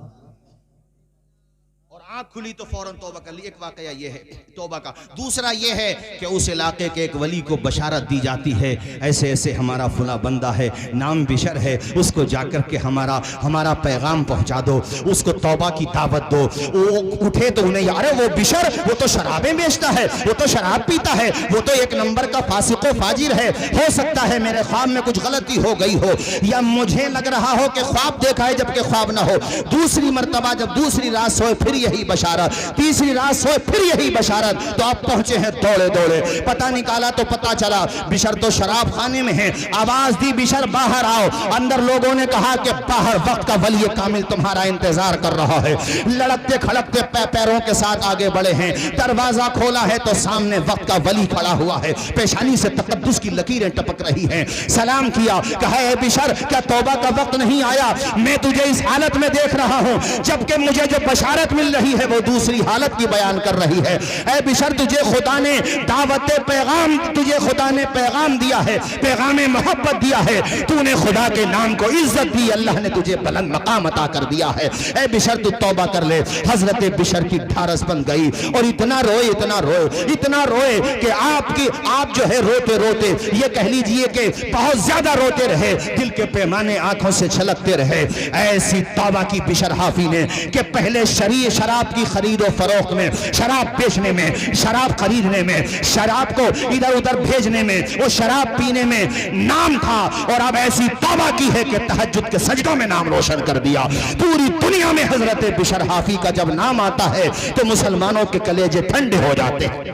[SPEAKER 1] आंख खुली तो फौरन तौबा कर ली। एक वाकया ये है तौबा का। दूसरा ये है कि उस इलाके के एक वली को बशारत दी जाती है, ऐसे ऐसे हमारा फुला बंदा है, नाम बिशर है, उसको जाकर के हमारा पैगाम पहुंचा दो, उसको तौबा की दावत दो। वो उठे तो उन्हें, यार वो बिशर, वो तो शराबें बेचता है, वो तो शराब पीता है, वो तो एक नंबर का फासिको फाजिर है। हो सकता है मेरे ख्वाब में कुछ गलती हो गई हो, या मुझे लग रहा हो कि ख्वाब देखा है जबकि ख्वाब ना हो। दूसरी मर्तबा जब दूसरी रात सोए फिर यही बशारत, तीसरी रात सोए फिर यही बशारत। तो आप पहुंचे हैं दौड़े दौड़े, पता निकाला तो पता चला बिशर तो शराब खाने में है। आवाज दी बिशर बाहर आओ। अंदर लोगों ने कहा कि बाहर वक्त का वली कामिल तुम्हारा इंतजार कर रहा है। लड़कते खड़कते पैरों के साथ आगे बढ़े हैं। दरवाजा खोला है तो सामने वक्त का वली खड़ा हुआ है, पेशानी से तकद्दुस की लकीरें टपक रही हैं। सलाम किया, कहा ए बिशर क्या तौबा का वक्त नहीं आया? मैं तुझे इस हालत में देख रहा हूं जबकि मुझे जो बशारत मिल रही है वो दूसरी हालत की बयान कर रही है। ए बिशर तुझे खुदा ने दावत पैगाम, तुझे खुदा ने पैगाम दिया है, पैगाम मोहब्बत दिया है। तूने खुदा के नाम को इज्जत दी, अल्लाह ने तुझे बुलंद मकाम अता कर दिया है। ए बिशर तू तौबा कर ले। हजरत बिशर की ढारस बन गई और इतना रोए, इतना रोए, इतना रोए कि आप जो है रोते रोते ये कह लीजिए कि बहुत ज्यादा रोते रहे, दिल के पैमाने आंखों से छलकते रहे। ऐसी तौबा की बिशर हाफी ने कि पहले शराब की खरीद और फरोख्त में, शराब बेचने में, शराब खरीदने में, शराब को इधर उधर भेजने में, वो शराब पीने में नाम था, और अब ऐसी तौबा की है कि तहज्जुद के सजदों में नाम रोशन कर दिया। पूरी दुनिया में हजरत बिशर हाफी का जब नाम आता है तो मुसलमानों के कलेजे ठंडे हो जाते हैं।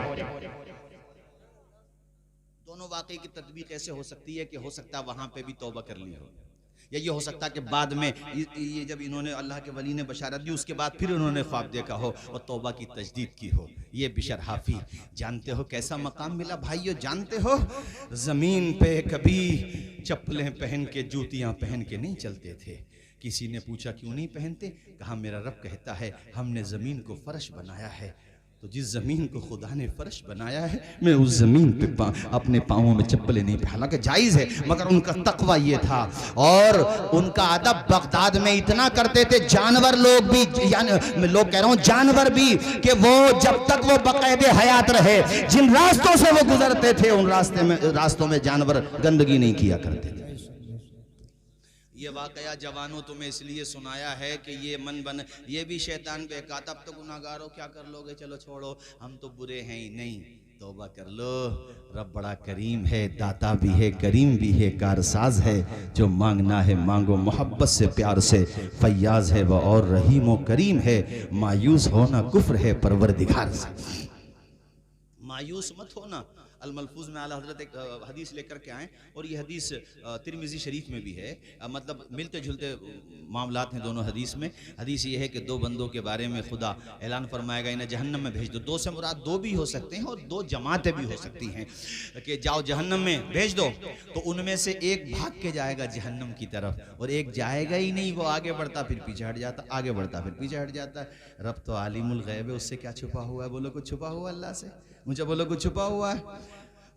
[SPEAKER 1] दोनों वाकई की तदबीक ऐसे हो सकती है कि हो सकता है वहां पे भी तौबा कर ली हो, या ये हो सकता है कि बाद में ये जब इन्होंने अल्लाह के वली ने बशारत दी उसके बाद फिर उन्होंने ख्वाब देखा हो और तौबा की तजदीद की हो। ये बिशर हाफी जानते हो कैसा मकाम मिला भाइयों? जानते हो जमीन पे कभी चप्पलें पहन के, जूतियां पहन के नहीं चलते थे। किसी ने पूछा क्यों नहीं पहनते? कहा मेरा रब कहता है हमने जमीन को फर्श बनाया है, तो जिस जमीन को खुदा ने फर्श बनाया है मैं उस जमीन पे अपने पाँवों में चप्पलें नहीं पहना। हालांकि जायज़ है, मगर उनका तकवा ये था और उनका अदब बगदाद में इतना करते थे, जानवर लोग भी, यानी लोग कह रहा हूँ जानवर भी, कि वो जब तक वो बाकायदे हयात रहे, जिन रास्तों से वो गुजरते थे उन रास्तों में जानवर गंदगी नहीं किया करते थे। ये वाकया जवानों तुम्हें इसलिए सुनाया है कि ये मन बन, ये भी शैतान पे कहा तब तो गुनाहगार हो, क्या कर लोगे, चलो छोड़ो, हम तो बुरे हैं ही नहीं, तौबा कर लो। रब बड़ा करीम है, दाता भी है, करीम भी है, कारसाज है, जो मांगना है मांगो मोहब्बत से प्यार से, फैयाज है वह और रहीम व करीम है, मायूस होना कुफ्र है परवरदिगार से। मायूस मत होना। अल-मलफूज में आला हजरत एक हदीस लेकर के आए और ये हदीस तिरमिज़ी शरीफ में भी है, मतलब मिलते जुलते मामलात हैं दोनों हदीस में। हदीस ये है कि दो बंदों के बारे में खुदा ऐलान फरमाएगा इन्हें जहन्नम में भेज दो। दो से मुराद दो भी हो सकते हैं और दो जमातें भी हो सकती हैं कि जाओ जहन्नम में भेज दो, तो उनमें से एक भाग के जाएगा जहन्नम की तरफ और एक जाएगा ही नहीं, वो आगे बढ़ता फिर पीछे हट जाता, आगे बढ़ता फिर पीछे हट जाता। रब तो आलिमुल गैब है, उससे क्या छुपा हुआ है? बोलो कुछ छुपा हुआ अल्लाह से? मुझे बोलो कुछ छुपा हुआ है?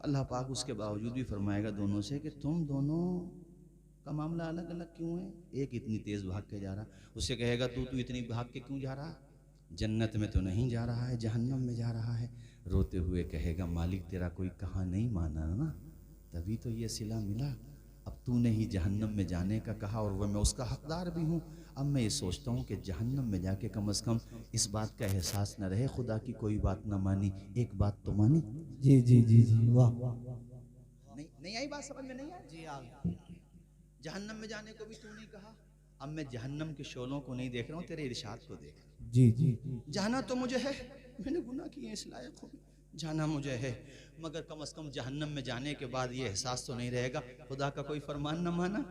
[SPEAKER 1] अल्लाह पाक उसके बावजूद भी फरमाएगा दोनों से कि तुम दोनों का मामला अलग अलग क्यों है? एक इतनी तेज़ भाग के जा रहा, उससे कहेगा तू इतनी भाग के क्यों जा रहा? जन्नत में तो नहीं जा रहा है, जहन्नम में जा रहा है। रोते हुए कहेगा मालिक तेरा कोई कहा नहीं माना ना, तभी तो ये सिला मिला। अब तूने ही जहन्नम में जाने का कहा और वह मैं उसका हकदार भी हूँ। अब मैं ये सोचता हूँ कि जहन्नम में जाके कम से कम इस बात का एहसास न रहे खुदा की कोई बात न मानी, एक बात तो मानी।
[SPEAKER 2] जी जी जी जी, वाह।
[SPEAKER 1] नहीं आई बात समझ में? नहीं आई जी। जहन्नम में जाने को भी तू नहीं कहा, अब मैं जहन्नम के शोलों को नहीं देख रहा हूँ, तेरे इरशाद को देख रहा हूँ।
[SPEAKER 2] जी जी,
[SPEAKER 1] जाना तो मुझे है, मैंने गुनाह किए इस लायक हो, जाना मुझे है, मगर कम से कम जहन्नम में जाने के बाद ये एहसास तो नहीं रहेगा खुदा का कोई फरमान न माना।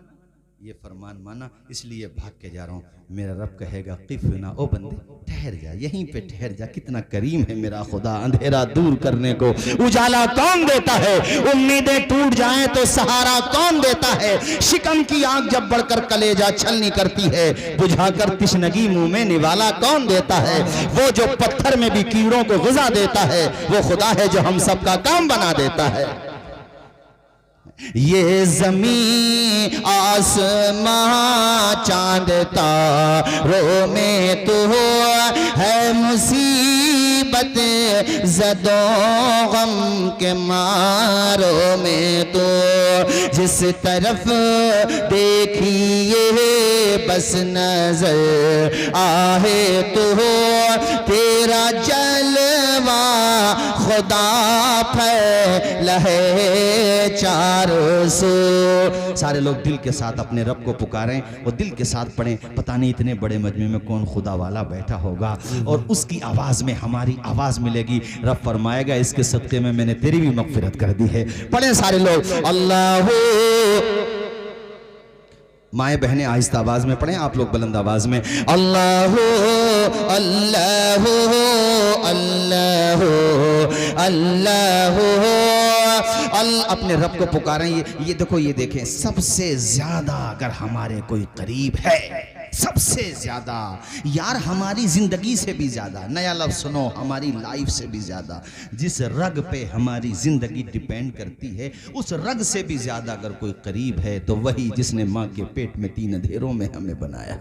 [SPEAKER 1] ये फरमान माना इसलिए भाग के जा रहा हूँ। मेरा रब कहेगा क़िफ़ना, ओ बंदे ठहर जा, यहीं पे ठहर जा, कितना करीम है मेरा खुदा। अंधेरा दूर करने को उजाला कौन देता है? उम्मीदें टूट जाएं तो सहारा कौन देता है? शिकम की आग जब बढ़कर कलेजा छलनी करती है, बुझाकर तिश्नगी मुंह में निवाला कौन देता है? वो जो पत्थर में भी कीड़ों को ग़िज़ा देता है, वो खुदा है जो हम सबका काम बना देता है। ये ज़मीं आसमां चांद तारों में तो है मुसीबत ज़दों गम के मारों में तो जिस तरफ देखिए बस नजर आहे तो तेरा जलवा खुदा फैला है चारों सो। सारे लोग दिल के साथ अपने रब को पुकारें और दिल के साथ पढ़ें। पता नहीं इतने बड़े मजमे में कौन खुदा वाला बैठा होगा और उसकी आवाज में हमारी आवाज मिलेगी। रब फरमाएगा इसके सदके में मैंने तेरी भी मगफिरत कर दी है। पढ़ें सारे लोग अल्लाह। माए बहनें आहिस्ता आवाज में पढ़ें, आप लोग बुलंद आवाज में अल्लाह अल्लाह अल्लाह अल्लाह। अपने रब को पुकारें। ये देखो, ये देखें, सबसे ज्यादा अगर हमारे कोई करीब है, सबसे ज्यादा यार, हमारी जिंदगी से भी ज्यादा, नया लफ्ज सुनो, हमारी लाइफ से भी ज्यादा, जिस रग पे हमारी जिंदगी डिपेंड करती है उस रग से भी ज्यादा अगर कोई करीब है तो वही जिसने माँ के पेट में 3 अंधेरों में हमें बनाया,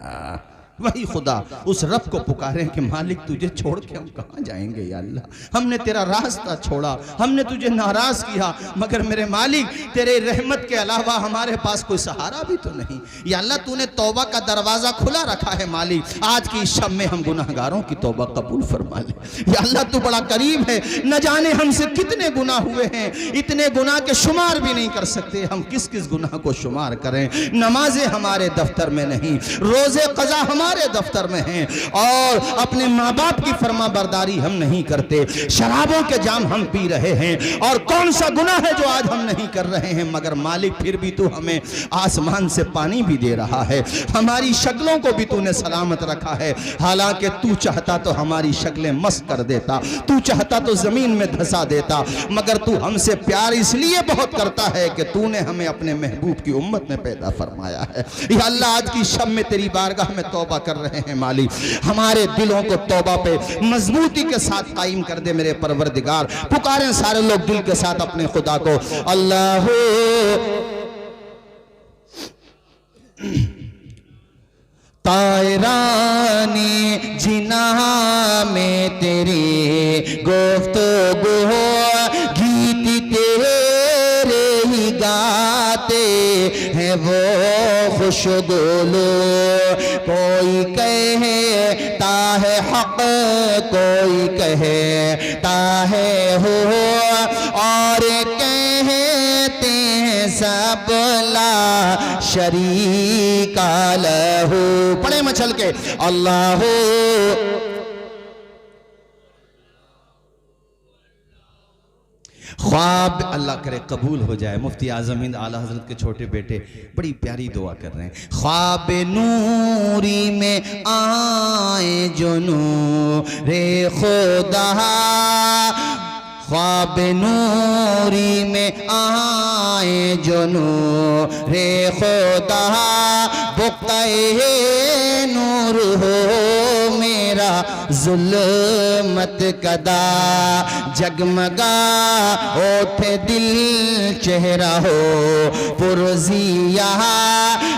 [SPEAKER 1] वही खुदा। उस रब को पुकारें कि मालिक तुझे छोड़ के हम कहाँ जाएंगे या अल्लाह। हमने तेरा रास्ता छोड़ा, हमने तुझे नाराज किया, मगर मेरे मालिक तेरे रहमत के अलावा हमारे पास कोई सहारा भी तो नहीं या अल्लाह। तूने तौबा का दरवाजा खुला रखा है मालिक, आज की शब में हम गुनाहगारों की तौबा कबूल फरमा ले या अल्लाह। तू बड़ा करीब है, न जाने हमसे कितने गुनाह हुए हैं, इतने गुनाह के शुमार भी नहीं कर सकते। हम किस किस गुनाह को शुमार करें। नमाजें हमारे दफ्तर में नहीं, रोजे कज़ा हमारे दफ्तर में हैं, और अपने माँ बाप की फरमा बरदारी हम नहीं करते। शराबों के जाम हम पी रहे हैं, और कौन सा गुनाह है जो आज हम नहीं कर रहे हैं, मगर मालिक फिर भी तू हमें आसमान से पानी भी दे रहा है, हमारी शक्लों को भी तूने सलामत रखा है। हालांकि तू चाहता तो हमारी शक्लें मस्त कर देता, तू चाहता तो जमीन में धंसा देता, मगर तू हमसे प्यार इसलिए बहुत करता है कि तूने हमें अपने महबूब की उम्मत में पैदा फरमाया है। या अल्लाह, आज की शब में तेरी बारगाह में तौबा कर रहे हैं मालिक, हमारे दिलों को तौबा पे मजबूती के साथ कायम कर दे मेरे परवरदिगार। पुकारें सारे लोग दिल के साथ अपने खुदा को अल्लाह। तायरानी जिना में तेरी गुफ्तगू गीत तेरे ही गाते हैं वो खुशगुलो। कोई कहता है हक, कोई कहता है हो, और कहते हैं सब ला शरीका लहू। पढ़े मचल के अल्लाह। ख्वाब अल्लाह करे कबूल हो जाए। मुफ्ती आज़म हिंद आला हजरत के छोटे बेटे बड़ी प्यारी दुआ कर रहे हैं। ख्वाब नूरी में आए जो नूरे खुदा, ख्वाब नूरी में आए जो नूरे खुदा, बुक़्ते नूर हो मेरा जुल्मत कदा। जगमगा ओठे दिल चेहरा हो पुरजिया,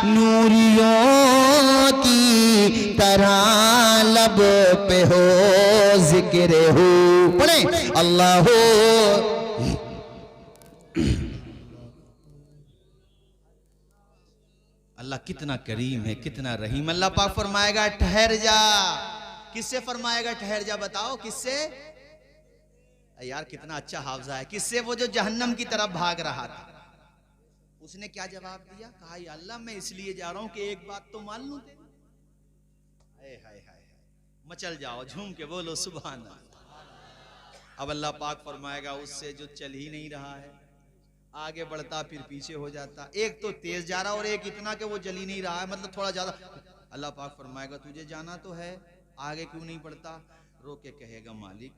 [SPEAKER 1] नूरियों की तरह लब पे हो जिक्र हो। पढ़े अल्लाह हो। अल्लाह कितना करीम है, कितना रहीम। अल्लाह पाक फरमाएगा ठहर जा। किससे फरमाएगा ठहर जा? बताओ किससे? यार कितना अच्छा हावजा है। किससे? वो जो जहन्नम की तरफ भाग रहा था। उसने क्या जवाब दिया? कहा या अल्लाह मैं इसलिए जा रहा हूं कि एक बात तो मान लूं। हाय हाय हाय, मचल जाओ, झूम के बोलो सुभान अल्लाह। अब अल्लाह पाक फरमाएगा उससे जो चल ही नहीं रहा है, आगे बढ़ता फिर पीछे हो जाता। एक तो तेज जा रहा और एक इतना कि वो चल ही नहीं रहा है, मतलब थोड़ा ज्यादा। अल्लाह पाक फरमाएगा तुझे जाना तो है, आगे क्यों नहीं बढ़ता? रो के कहेगा मालिक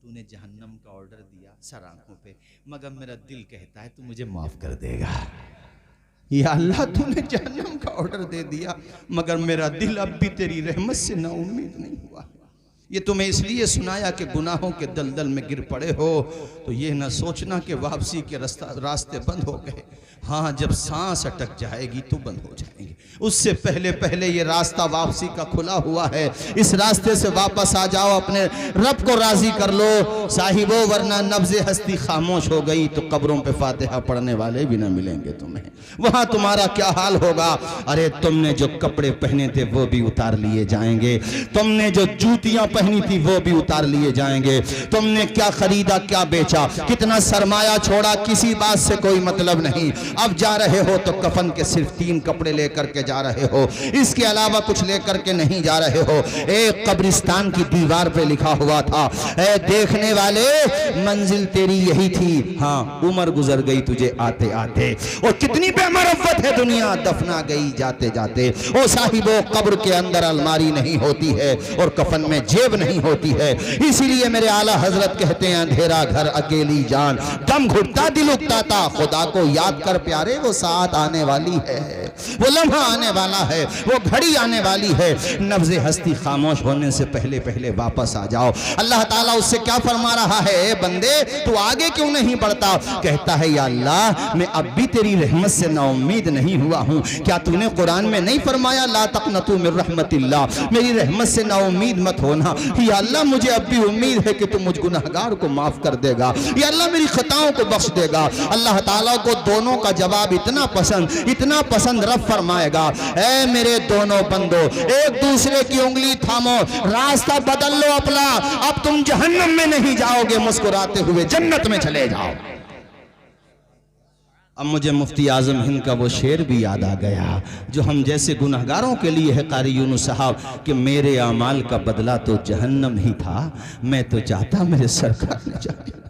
[SPEAKER 1] तूने जहन्नम का ऑर्डर दिया सर आंखों पे, मगर मेरा दिल कहता है तू मुझे माफ कर देगा। या अल्लाह तूने जहन्नम का ऑर्डर दे दिया, मगर मेरा दिल अब भी तेरी रहमत से ना उम्मीद नहीं हुआ। ये तुम्हें इसलिए सुनाया कि गुनाहों के दलदल में गिर पड़े हो तो ये ना सोचना कि वापसी के रास्ते बंद हो गए। हाँ, जब सांस अटक जाएगी तो बंद हो जाएंगे, उससे पहले पहले ये रास्ता वापसी का खुला हुआ है। इस रास्ते से वापस आ जाओ, अपने रब को राजी कर लो साहिबो, वरना नब्ज़े हस्ती खामोश हो गई तो कब्रों पे फातिहा पढ़ने वाले भी ना मिलेंगे तुम्हें। वहाँ तुम्हारा क्या हाल होगा। अरे तुमने जो कपड़े पहने थे वो भी उतार लिए जाएंगे, तुमने जो जूतियां पहनी थी वो भी उतार लिए जाएंगे, तुमने क्या खरीदा क्या बेचा, कितना सरमाया छोड़ा, किसी बात से कोई मतलब नहीं। अब जा रहे हो तो कफन के सिर्फ 3 कपड़े लेकर के जा रहे हो, इसके अलावा कुछ लेकर के नहीं जा रहे हो। एक कब्रिस्तान की दीवार पे लिखा हुआ था, ऐ देखने वाले मंजिल तेरी यही थी, हाँ उम्र गुजर गई तुझे आते आते। और कितनी बेमरफ़त है दुनिया, दफना गई जाते जाते। ओ साहिबो, कब्र के अंदर अलमारी नहीं होती है और कफन में जेब नहीं होती है। इसीलिए मेरे आला हजरत कहते हैं, अंधेरा घर अकेली जान, दम घुटता दिल उकताता, खुदा को याद कर प्यारे वो साथ आने वाली है, वो लम्हा आने वाला है, वो घड़ी आने वाली है। नब्ज़े हस्ती खामोश होने से पहले पहले वापस आ जाओ। अल्लाह ताला उससे क्या फरमा रहा है, ए बंदे तू आगे क्यों नहीं बढ़ता। कहता है, या अल्लाह मैं अब भी तेरी रहमत से नाउम्मीद नहीं हुआ हूँ। क्या तूने कुरान में नहीं फरमाया, ला तक़नतू मिन रहमतिल्लाह, मेरी रहमत से नाउम्मीद मत होना। या अल्लाह मुझे अब भी उम्मीद है कि तू मुझ गुनहगार को माफ कर देगा, या अल्लाह मेरी खताओं को बख्श देगा। अल्लाह ताला को दोनों का जवाब इतना पसंद रब फरमाएगा, ऐ मेरे दोनों बंदो एक दूसरे की उंगली थामो, रास्ता बदल लो अपना, अब तुम जहन्नम में नहीं जाओगे, मुस्कुराते हुए जन्नत में चले जाओ। अब मुझे मुफ्ती आजम हिंद का वो शेर भी याद आ गया जो हम जैसे गुनहगारों के लिए है, कारी यूनुस साहब, कि मेरे अमाल का बदला तो जहन्नम ही था, मैं तो चाहता मेरे सरकार ने जाने न दिया,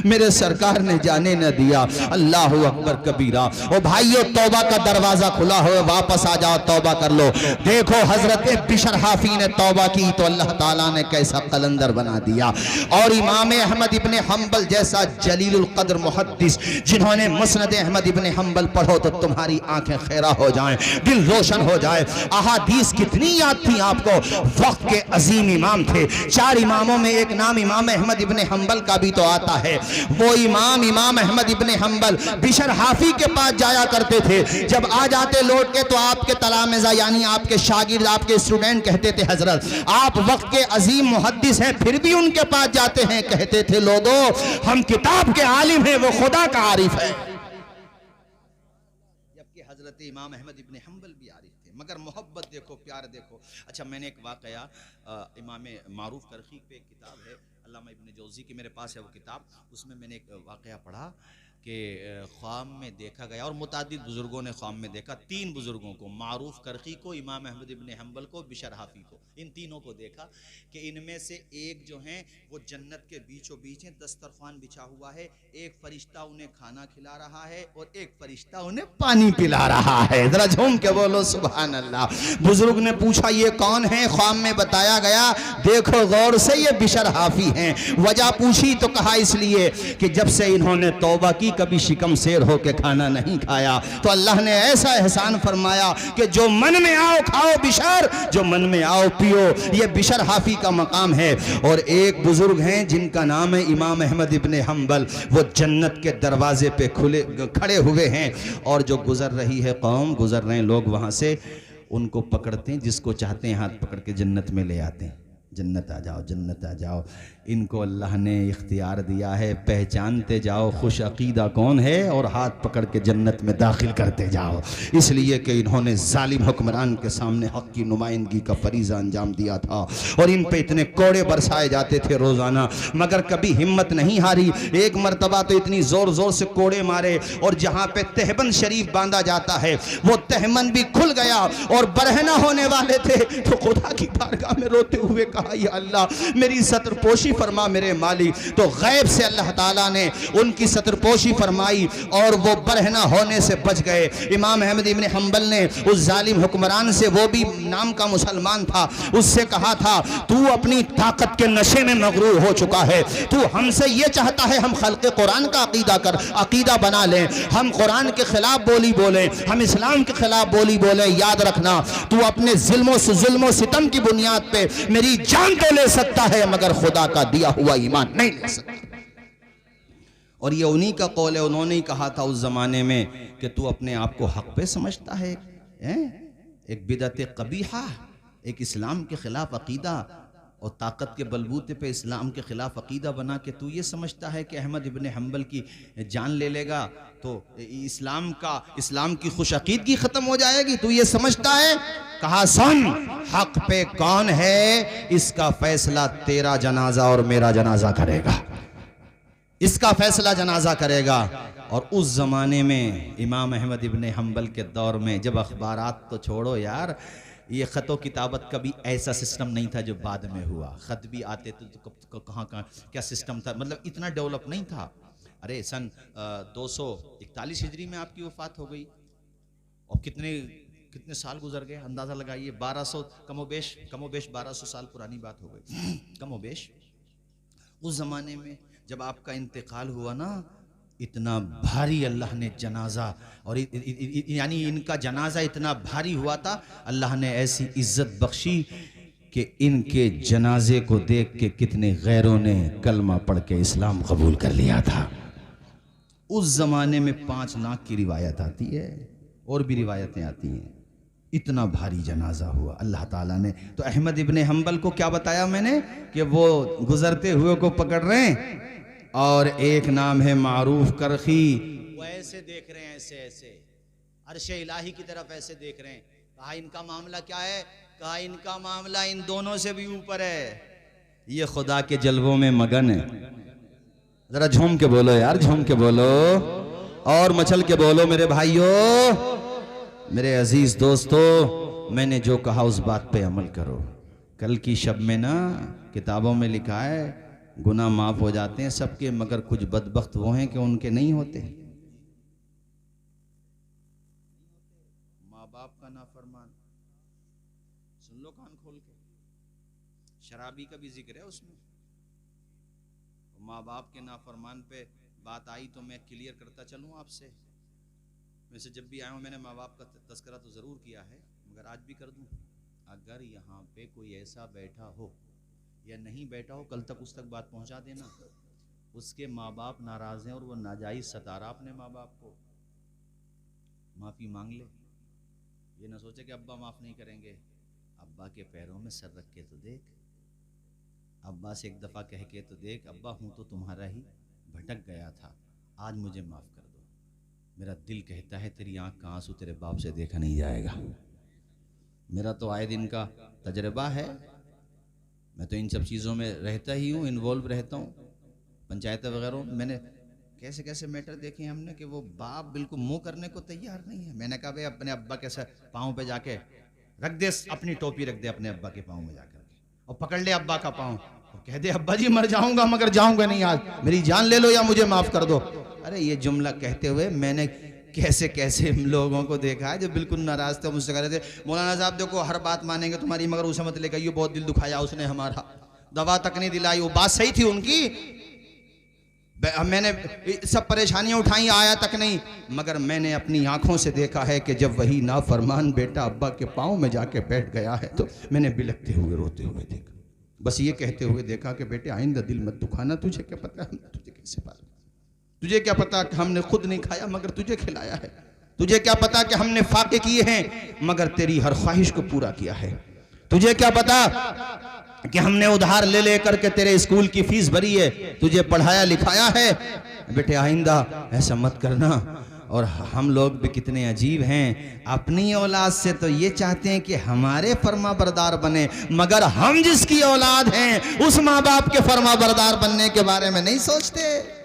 [SPEAKER 1] मेरे सरकार ने जाने न दिया। अल्लाह अकबर कबीरा। ओ भाइयों, तौबा का दरवाजा खुला हो, वापस आ जाओ, तौबा कर लो। देखो हजरत बिशर हाफी ने तौबा की तो अल्लाह ताला ने कैसा कलंदर बना दिया। और इमाम अहमद इब्ने हम्बल जैसा जलीलुल कद्र मुहद्दिस, जिन्होंने मुस्नद अहमद इब्ने हम्बल पढ़ो तो तुम्हारी आंखें खैरा हो जाएं, दिल रोशन हो जाए। अहादीस कितनी याद थी आपको, वक्त के अजीम इमाम थे। 4 इमामों में एक नाम इमाम अहमद इब्ने हम्बल का भी तो आता है। वो इमाम अहमद इब्ने हम्बल बिशर हाफी के पास जाया करते थे। जब आ जाते लौट के तो आपके तलामिज़ा यानी आपके शागिर्द, आपके स्टूडेंट कहते थे, हजरत आप वक्त के अजीम मुहद्दिस हैं, फिर भी उनके पास जाते हैं। कहते थे, लोगों हम किताब के आलिम हैं, वो खुदा का आरिफ है। जबकि हजरत इमाम अहमद इब्ने हम्बल भी आरिफ थे, मगर मोहब्बत देखो, प्यार देखो। अच्छा, मैंने एक वाकया इमाम मारूफ करखी पे एक किताब है, अल्लामा इब्ने जौज़ी की मेरे पास है वो किताब, उसमें मैंने एक वाकया पढ़ा कि ख्वाब में देखा गया, और मुतादिद बुज़ुर्गों ने ख्वाब में देखा, 3 बुज़ुर्गों को, मारूफ करखी को, इमाम अहमद इब्ने हम्बल को, बिशर हाफी को, इन तीनों को देखा कि इनमें से एक जो हैं वो जन्नत के बीचों बीच हैं, दस्तरखान बिछा हुआ है, एक फरिश्ता उन्हें खाना खिला रहा है और एक फरिश्ता उन्हें पानी पिला रहा है। जरा झूम के बोलो सुभान अल्लाह। बुजुर्ग ने पूछा, ये कौन है? ख्वाब में बताया गया, देखो गौर से, ये बिशर हाफी हैं। वजह पूछी तो कहा, इसलिए कि जब से इन्होंने तौबा की कभी शिकम शेर होके खाना नहीं खाया, तो अल्लाह ने ऐसा एहसान फरमाया कि जो मन में आओ खाओ बिशर, जो मन में आओ पियो। ये बिशर हाफी का मकाम है। और एक बुजुर्ग हैं जिनका नाम है इमाम अहमद इब्ने हम्बल, वो जन्नत के दरवाजे पे खड़े हुए हैं, और जो गुजर रही है कौम, गुजर रहे हैं लोग वहां से, उनको पकड़ते हैं, जिसको चाहते हैं हाथ पकड़ के जन्नत में ले आते हैं। जन्नत आ जाओ, जन्नत आ जाओ। इनको अल्लाह ने इख्तियार दिया है, पहचानते जाओ खुश अकीदा कौन है और हाथ पकड़ के जन्नत में दाखिल करते जाओ। इसलिए कि इन्होंने जालिम हुक्मरान के सामने हक़ की नुमाइंदगी का फरीज़ा अंजाम दिया था, और इन पे इतने कोड़े बरसाए जाते थे रोज़ाना, मगर कभी हिम्मत नहीं हारी। एक मरतबा तो इतनी ज़ोर ज़ोर से कोड़े मारे, और जहाँ पे तहबंद शरीफ बांधा जाता है वो तहबंद भी खुल गया और बरहना होने वाले थे, तो खुदा की बारगाह में रोते हुए कहा, या अल्लाह मेरी सतर पोशी फरमा मेरे मालिक। तो गैब से अल्लाह ताला ने उनकी सतरपोशी फरमाई और वो बरहना होने से बच गए। इमाम अहमद इब्न हंबल ने उस जालिम हुक्मरान से, वो भी नाम का मुसलमान था, उससे कहा था तू अपनी ताकत के नशे में मगरूर हो चुका है, तू हमसे ये चाहता है हम खल्क़े कुरान का अकीदा बना लें, हम कुरान के खिलाफ बोली बोले, हम इस्लाम के खिलाफ बोली बोले। याद रखना तू अपने जुल्म सितम की बुनियाद पे मेरी जान तो ले सकता है मगर खुदा का दिया हुआ ईमान नहीं ले सकता। और ये उन्हीं का कौल है, उन्होंने ही कहा था उस जमाने में कि तू अपने आप को हक पे समझता है, एक बिदअत कबीहा, एक इस्लाम के खिलाफ अकीदा और ताकत के बलबूते पे इस्लाम के खिलाफ अकीदा बना के तू ये समझता है कि अहमद इब्न हंबल की जान ले लेगा तो इस्लाम की खुश अकीदगी खत्म हो जाएगी, तू ये समझता है। कहा सुन, हक पे कौन है इसका फैसला तेरा जनाजा और मेरा जनाजा करेगा, इसका फैसला जनाजा करेगा। और उस जमाने में इमाम अहमद इब्न हंबल के दौर में, जब अखबारात तो छोड़ो यार, ये ख़त व किताबत का भी ऐसा सिस्टम नहीं था जो बाद में हुआ। ख़त भी आते तो कहाँ क्या सिस्टम था, मतलब इतना डेवलप नहीं था। अरे सन 241 हिजरी में आपकी वफ़ात हो गई और कितने साल गुजर गए, अंदाज़ा लगाइए। 1200 कमोबेश 1200 साल पुरानी बात हो गई, कमोबेश। उस ज़माने में जब आपका इंतकाल हुआ ना, इतना भारी अल्लाह ने जनाजा, और यानी इनका जनाजा इतना भारी हुआ था, अल्लाह ने ऐसी इज्जत बख्शी कि इनके जनाजे को देख के कितने गैरों ने कलमा पढ़ के इस्लाम कबूल कर लिया था। उस जमाने में 5 लाख की रिवायत आती है और भी रिवायतें आती हैं, इतना भारी जनाजा हुआ अल्लाह ताला ने। तो अहमद इब्न हंबल को क्या बताया मैंने कि वो गुजरते हुए को पकड़ रहे हैं और एक नाम है मारूफ करखी, वो ऐसे देख रहे हैं, ऐसे अर्शे इलाही की तरफ ऐसे देख रहे हैं। कहा इनका मामला क्या है, कहा इनका मामला इन दोनों से भी ऊपर है, ये खुदा के जलवों में मगन है। जरा झूम के बोलो यार, झूम के बोलो और मचल के बोलो मेरे भाइयों, मेरे अजीज दोस्तों। मैंने जो कहा उस बात पे अमल करो। कल की शब में ना किताबों में लिखा है गुनाह माफ हो जाते हैं सबके, मगर कुछ बदबख्त वो हैं कि उनके नहीं होते। माँ बाप का नाफरमान, सुन लो कान खोल के, शराबी का भी जिक्र है उसमें। माँ बाप के नाफरमान पे बात आई तो मैं क्लियर करता चलूँ आपसे। वैसे जब भी आया हूँ मैंने माँ बाप का तस्करा तो ज़रूर किया है, मगर आज भी कर दूँ। अगर यहाँ पे कोई ऐसा बैठा हो या नहीं बैठा हो, कल तक उस तक बात पहुँचा देना। उसके माँ बाप नाराज़ हैं और वो नाजायज़ सता रहा अपने माँ बाप को, माफ़ी मांग ले। ये ना सोचे कि अब्बा माफ़ नहीं करेंगे, अब्बा के पैरों में सर रख के तो देख, अब्बा से एक दफ़ा कह के तो देख, अब्बा हूँ तो तुम्हारा ही, भटक गया था, आज मुझे माफ़ कर दो। मेरा दिल कहता है तेरी आँख का आंसू तेरे बाप से देखा नहीं जाएगा। मेरा तो आए दिन का तजर्बा है, मैं तो इन सब चीज़ों में रहता ही हूँ, इन्वॉल्व रहता हूँ, पंचायत वगैरह। मैंने कैसे कैसे मैटर देखे हैं हमने कि वो बाप बिल्कुल मुंह करने को तैयार नहीं है। मैंने कहा भाई अपने अब्बा के पाँव पे जाके रख दे, अपनी टोपी रख दे अपने अब्बा के पाँव में जाकर के, और पकड़ ले अब्बा का पाँव और कह दे अब्बा जी मर जाऊंगा मगर जाऊंगा नहीं, आज मेरी जान ले लो या मुझे माफ़ कर दो। अरे ये जुमला कहते हुए मैंने कैसे कैसे लोगों को देखा है जो बिल्कुल नाराज थे, मुझसे कह रहे थे मौलाना साहब देखो हर बात मानेंगे तुम्हारी, मगर उसे मत लेकर, ये बहुत दिल दुखाया उसने हमारा, दवा तक नहीं दिलाई। वो बात सही थी उनकी, मैंने सब परेशानियां उठाई, आया तक नहीं, मगर मैंने अपनी आंखों से देखा है कि जब वही नाफरमान बेटा अब्बा के पाँव में जाके बैठ गया है तो मैंने बिलखते हुए रोते हुए देखा, बस ये कहते हुए देखा कि बेटे आइंदा दिल मत दुखाना, तुझे क्या पता हमने तुझे कैसे पाला, तुझे क्या पता कि हमने खुद नहीं खाया मगर तुझे खिलाया है, तुझे क्या पता कि हमने फाके किए हैं मगर तेरी हर ख्वाहिश को पूरा किया है, तुझे क्या पता कि हमने उधार ले लेकर के तेरे स्कूल की फीस भरी है, तुझे पढ़ाया लिखाया है। बेटे आइंदा ऐसा मत करना। और हम लोग भी कितने अजीब हैं, अपनी औलाद से तो ये चाहते हैं कि हमारे फर्मा बरदार बने, मगर हम जिसकी औलाद हैं उस माँ बाप के फर्मा बरदार बनने के बारे में नहीं सोचते।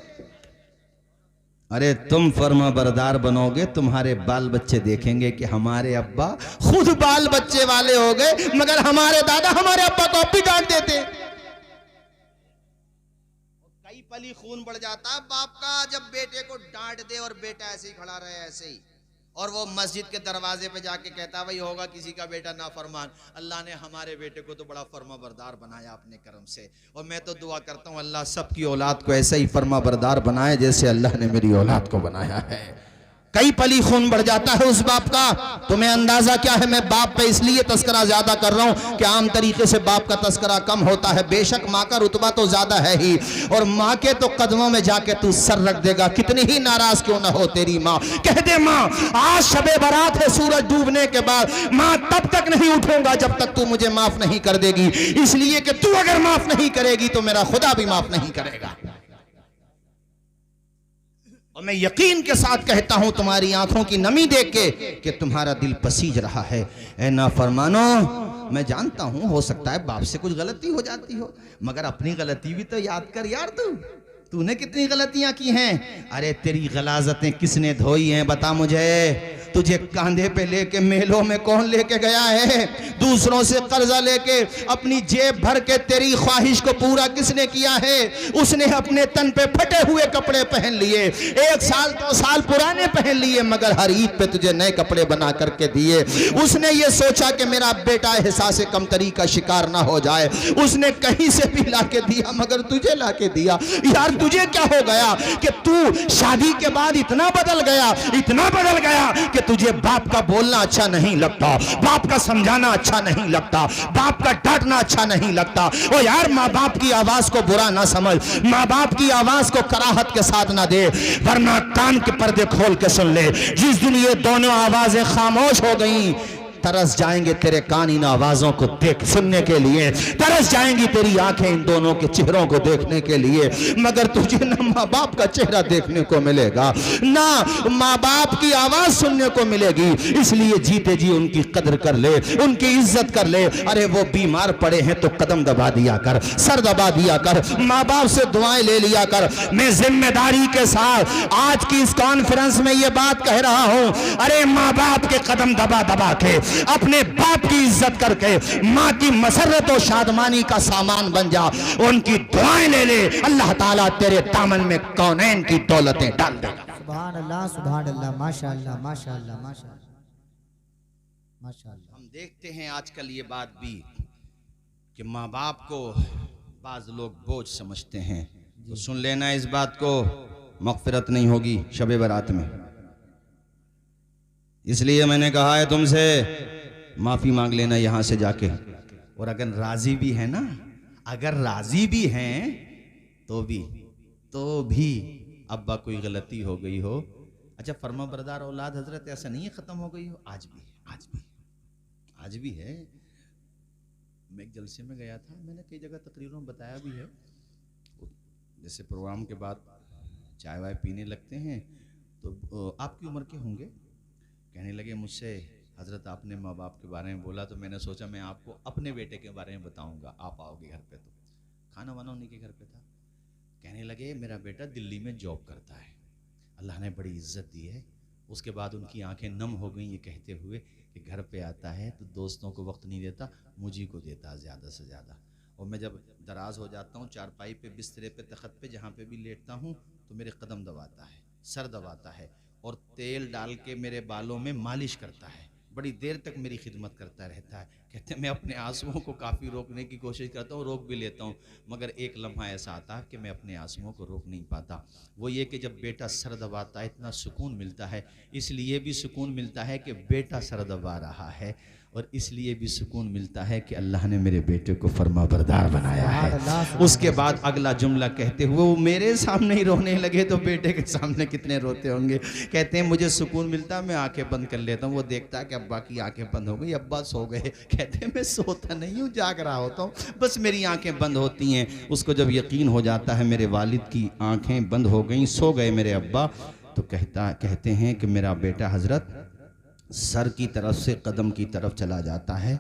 [SPEAKER 1] अरे तुम फर्मा बरदार बनोगे, तुम्हारे बाल बच्चे देखेंगे कि हमारे अब्बा खुद बाल बच्चे वाले हो गए, मगर हमारे दादा हमारे अब्बा को अब भी डांट देते। पली खून बढ़ जाता है बाप का जब बेटे को डांट दे और बेटा ऐसे ही खड़ा रहे ऐसे ही, और वो मस्जिद के दरवाजे पे जाके कहता भाई होगा किसी का बेटा नाफरमान। अल्लाह ने हमारे बेटे को तो बड़ा फर्मा बरदार बनाया अपने करम से, और मैं तो दुआ करता हूँ अल्लाह सबकी औलाद को ऐसा ही फर्मा बरदार बनाए जैसे अल्लाह ने मेरी औलाद को बनाया है। कई पली खून बढ़ जाता है उस बाप का। तुम्हें अंदाजा क्या है, मैं बाप पे इसलिए तस्करा ज्यादा कर रहा हूं कि आम तरीके से बाप का तस्करा कम होता है। बेशक माँ का रुतबा तो ज्यादा है ही, और माँ के तो कदमों में जाके तू सर रख देगा, कितनी ही नाराज क्यों ना हो तेरी माँ। कह दे माँ आज शबे बारात है, सूरज डूबने के बाद माँ तब तक नहीं उठूंगा जब तक तू मुझे माफ नहीं कर देगी, इसलिए कि तू अगर माफ नहीं करेगी तो मेरा खुदा भी माफ नहीं करेगा। और मैं यकीन के साथ कहता हूं तुम्हारी आंखों की नमी देख के कि तुम्हारा दिल पसीज रहा है। ऐ नाफरमानो, मैं जानता हूं हो सकता है बाप से कुछ गलती हो जाती हो, मगर अपनी गलती भी तो याद कर यार। तूने कितनी गलतियां की हैं। अरे तेरी गलाजतें किसने धोई हैं बता मुझे। तुझे कांधे पे लेके मेलों में कौन लेके गया है, दूसरों से कर्जा लेके अपनी जेब भर के तेरी ख्वाहिश को पूरा किसने किया है। उसने अपने तन पे फटे हुए कपड़े पहन लिए, 1 साल 2 साल पुराने पहन लिए, मगर हर ईद पे तुझे नए कपड़े बना करके दिए। उसने ये सोचा कि मेरा बेटा एहसास कमतरी का शिकार ना हो जाए, उसने कहीं से भी लाके दिया मगर तुझे लाके दिया। यार तुझे क्या हो गया कि तू शादी के बाद इतना बदल गया कि तुझे बाप का बोलना अच्छा नहीं लगता, बाप का समझाना अच्छा नहीं लगता, बाप का डांटना अच्छा नहीं लगता। ओ यार माँ बाप की आवाज को बुरा ना समझ, माँ बाप की आवाज को कराहत के साथ ना दे, वरना कान के पर्दे खोल के सुन ले। जिस दिन ये दोनों आवाजें खामोश हो गई, तरस जाएंगे तेरे कान इन आवाजों को देख सुनने के लिए, तरस जाएंगी तेरी आंखें इन दोनों के चेहरों को देखने के लिए, मगर तुझे ना माँ बाप का चेहरा देखने को मिलेगा ना माँ बाप की आवाज सुनने को मिलेगी। इसलिए जीते जी उनकी कदर कर ले, उनकी इज्जत कर ले। अरे वो बीमार पड़े हैं तो कदम दबा दिया कर, सर दबा दिया कर, माँ बाप से दुआएं ले लिया कर। मैं जिम्मेदारी के साथ आज की इस कॉन्फ्रेंस में ये बात कह रहा हूं, अरे माँ बाप के कदम दबा दबा के, अपने बाप की इज्जत करके माँ की मसरत और शादमानी का सामान बन जा, उनकी दुआएं ले ले, अल्लाह ताला तेरे दामन में कौनैन की दौलतें डाल देगा।
[SPEAKER 2] सुभान अल्लाह, माशाअल्लाह, माशाअल्लाह, माशाअल्लाह, माशाअल्लाह।
[SPEAKER 1] हम देखते हैं आजकल ये बात भी कि माँ बाप को बाज लोग बोझ समझते हैं, तो सुन लेना इस बात को, मग़फ़िरत नहीं होगी शबे बारात में। इसलिए मैंने कहा है तुमसे माफी मांग लेना यहां से जाके, और अगर राजी भी है ना, अगर राजी भी हैं तो भी अब्बा कोई गलती हो गई हो, अच्छा फर्मा बरदार औलाद हजरत ऐसा नहीं है खत्म हो गई हो, आज भी है। मैं एक जलसे में गया था, मैंने कई जगह तकरीरों में बताया भी है, जैसे प्रोग्राम के बाद चाय वाय पीने लगते हैं तो आपकी उम्र के होंगे, कहने लगे मुझसे हजरत आपने माँ बाप के बारे में बोला तो मैंने सोचा मैं आपको अपने बेटे के बारे में बताऊंगा, आप आओगे घर पे। तो खाना वाना उन्हीं के घर पे था। कहने लगे मेरा बेटा दिल्ली में जॉब करता है, अल्लाह ने बड़ी इज्जत दी है। उसके बाद उनकी आंखें नम हो गई ये कहते हुए कि घर पे आता है तो दोस्तों को वक्त नहीं देता, मुझी को देता है ज़्यादा से ज़्यादा। और मैं जब दराज हो जाता हूँ चारपाई पे, बिस्तरे पे, तख्त पे, जहाँ पे भी लेटता हूँ तो मेरे कदम दबाता है, सर दबाता है, और तेल डाल के मेरे बालों में मालिश करता है, बड़ी देर तक मेरी खिदमत करता रहता है। कहते हैं मैं अपने आंसुओं को काफ़ी रोकने की कोशिश करता हूँ, रोक भी लेता हूँ, मगर एक लम्हा ऐसा आता है कि मैं अपने आंसुओं को रोक नहीं पाता। वो ये कि जब बेटा सर दबाता है इतना सुकून मिलता है, इसलिए भी सुकून मिलता है कि बेटा सर दबा रहा है, और इसलिए भी सुकून मिलता है कि अल्लाह ने मेरे बेटे को फर्मा बरदार बनाया है। उसके बाद अगला जुमला कहते हुए वो मेरे सामने ही रोने लगे तो बेटे के सामने कितने रोते होंगे। कहते हैं मुझे सुकून मिलता है, मैं आंखें बंद कर लेता हूँ, वो देखता है कि अब्बा की आंखें बंद हो गई, अब्बा सो गए। कहते हैं मैं सोता नहीं हूँ, जाग रहा होता हूँ, बस मेरी आंखें बंद होती हैं। उसको जब यकीन हो जाता है मेरे वालिद की आंखें बंद हो गई, सो गए मेरे अब्बा, तो कहते हैं कि मेरा बेटा हजरत सर की तरफ से कदम की तरफ चला जाता है,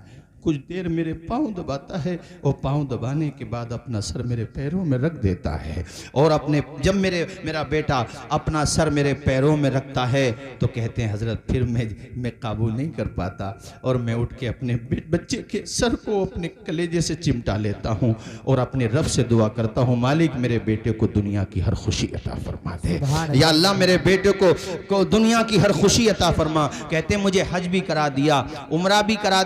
[SPEAKER 3] कुछ देर मेरे पाँव दबाता है और पाँव दबाने के बाद अपना सर मेरे पैरों में रख देता है। और अपने जब मेरा बेटा अपना सर मेरे पैरों में रखता है तो कहते हैं हजरत फिर मैं काबू नहीं कर पाता और मैं उठ के अपने बच्चे के सर को अपने कलेजे से चिमटा लेता हूँ और अपने रब से दुआ करता हूँ, मालिक मेरे बेटे को दुनिया की हर खुशी अता फरमा दे, या अल्लाह मेरे बेटे को दुनिया की हर खुशी अता फरमा। कहते हैं मुझे हज भी करा दिया, उम्रा भी करा,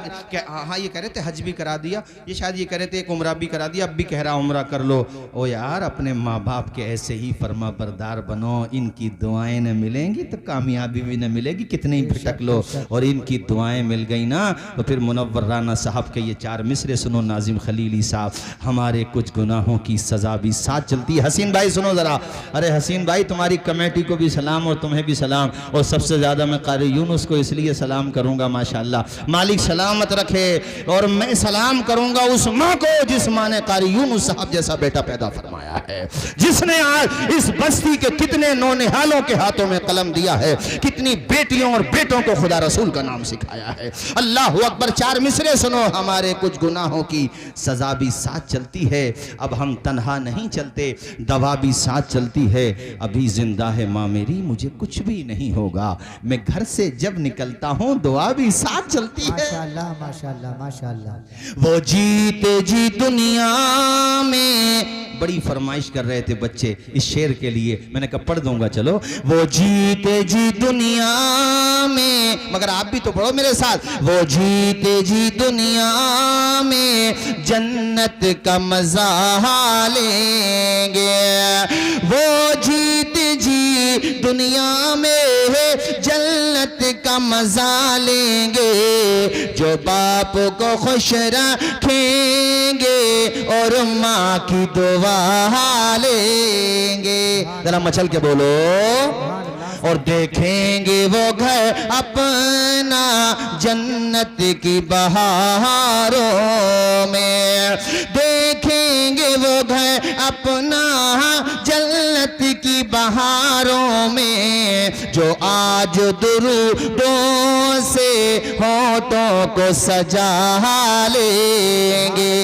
[SPEAKER 3] हाँ ये कह रहे थे हज भी करा दिया, ये शायद ये कह रहे थे एक उम्रा भी करा दिया, अब भी कह रहा उम्रा कर लो। ओ यार अपने माँ बाप के ऐसे ही फरमा बरदार बनो, इनकी दुआएं न मिलेंगी तो कामयाबी भी न मिलेगी, कितने ही भटक लो और इनकी दुआएं मिल गई ना तो फिर मुनव्वर राना साहब के ये 4 मिसरे सुनो नाजिम खलीली साहब, हमारे कुछ गुनाहों की सजा भी साथ चलती है। हसीन भाई सुनो जरा, अरे हसीन भाई तुम्हारी कमेटी को भी सलाम और तुम्हें भी सलाम, और सबसे ज्यादा मैं कारी यूनुस को इसलिए सलाम करूंगा माशाअल्लाह, मालिक सलामत रखे। और मैं सलाम करूंगा उस माँ को जिस माँ ने कारी यूनुस साहब जैसा बेटा पैदा फरमाया है, जिसने आज इस बस्ती के कितने नौनिहालों के हाथों में कलम दिया है, कितनी बेटियों और बेटों को खुदा रसूल का नाम सिखाया है। अल्लाह अकबर 4 मिसरे सुनो, हमारे कुछ गुनाहों की सजा भी साथ चलती है, अब हम तन्हा नहीं चलते, दवा भी साथ चलती है, अभी जिंदा है माँ मेरी मुझे कुछ भी नहीं होगा, मैं घर से जब निकलता हूँ दुआ भी साथ चलती है।
[SPEAKER 2] माशाअल्लाह माशाअल्लाह माशाअल्लाह।
[SPEAKER 1] वो जीते जी दुनिया में, बड़ी फरमाइश कर रहे थे बच्चे इस शेर के लिए, मैंने कहा पढ़ दूंगा चलो। वो जीते जी दुनिया में, मगर आप भी तो पढ़ो मेरे साथ, वो जीते जी दुनिया में जन्नत का मजा लेंगे, वो जीते जी दुनिया में जन्नत का मजा लेंगे, जो बाप को खुश रखेंगे और माँ की दुआ लेंगे। जरा मचल के बोलो। और देखेंगे वो घर अपना जन्नत की बहारों में, देखेंगे वो घर अपना जन्नत की बहारों में, जो आज दुरूदों से होठों को सजा लेंगे।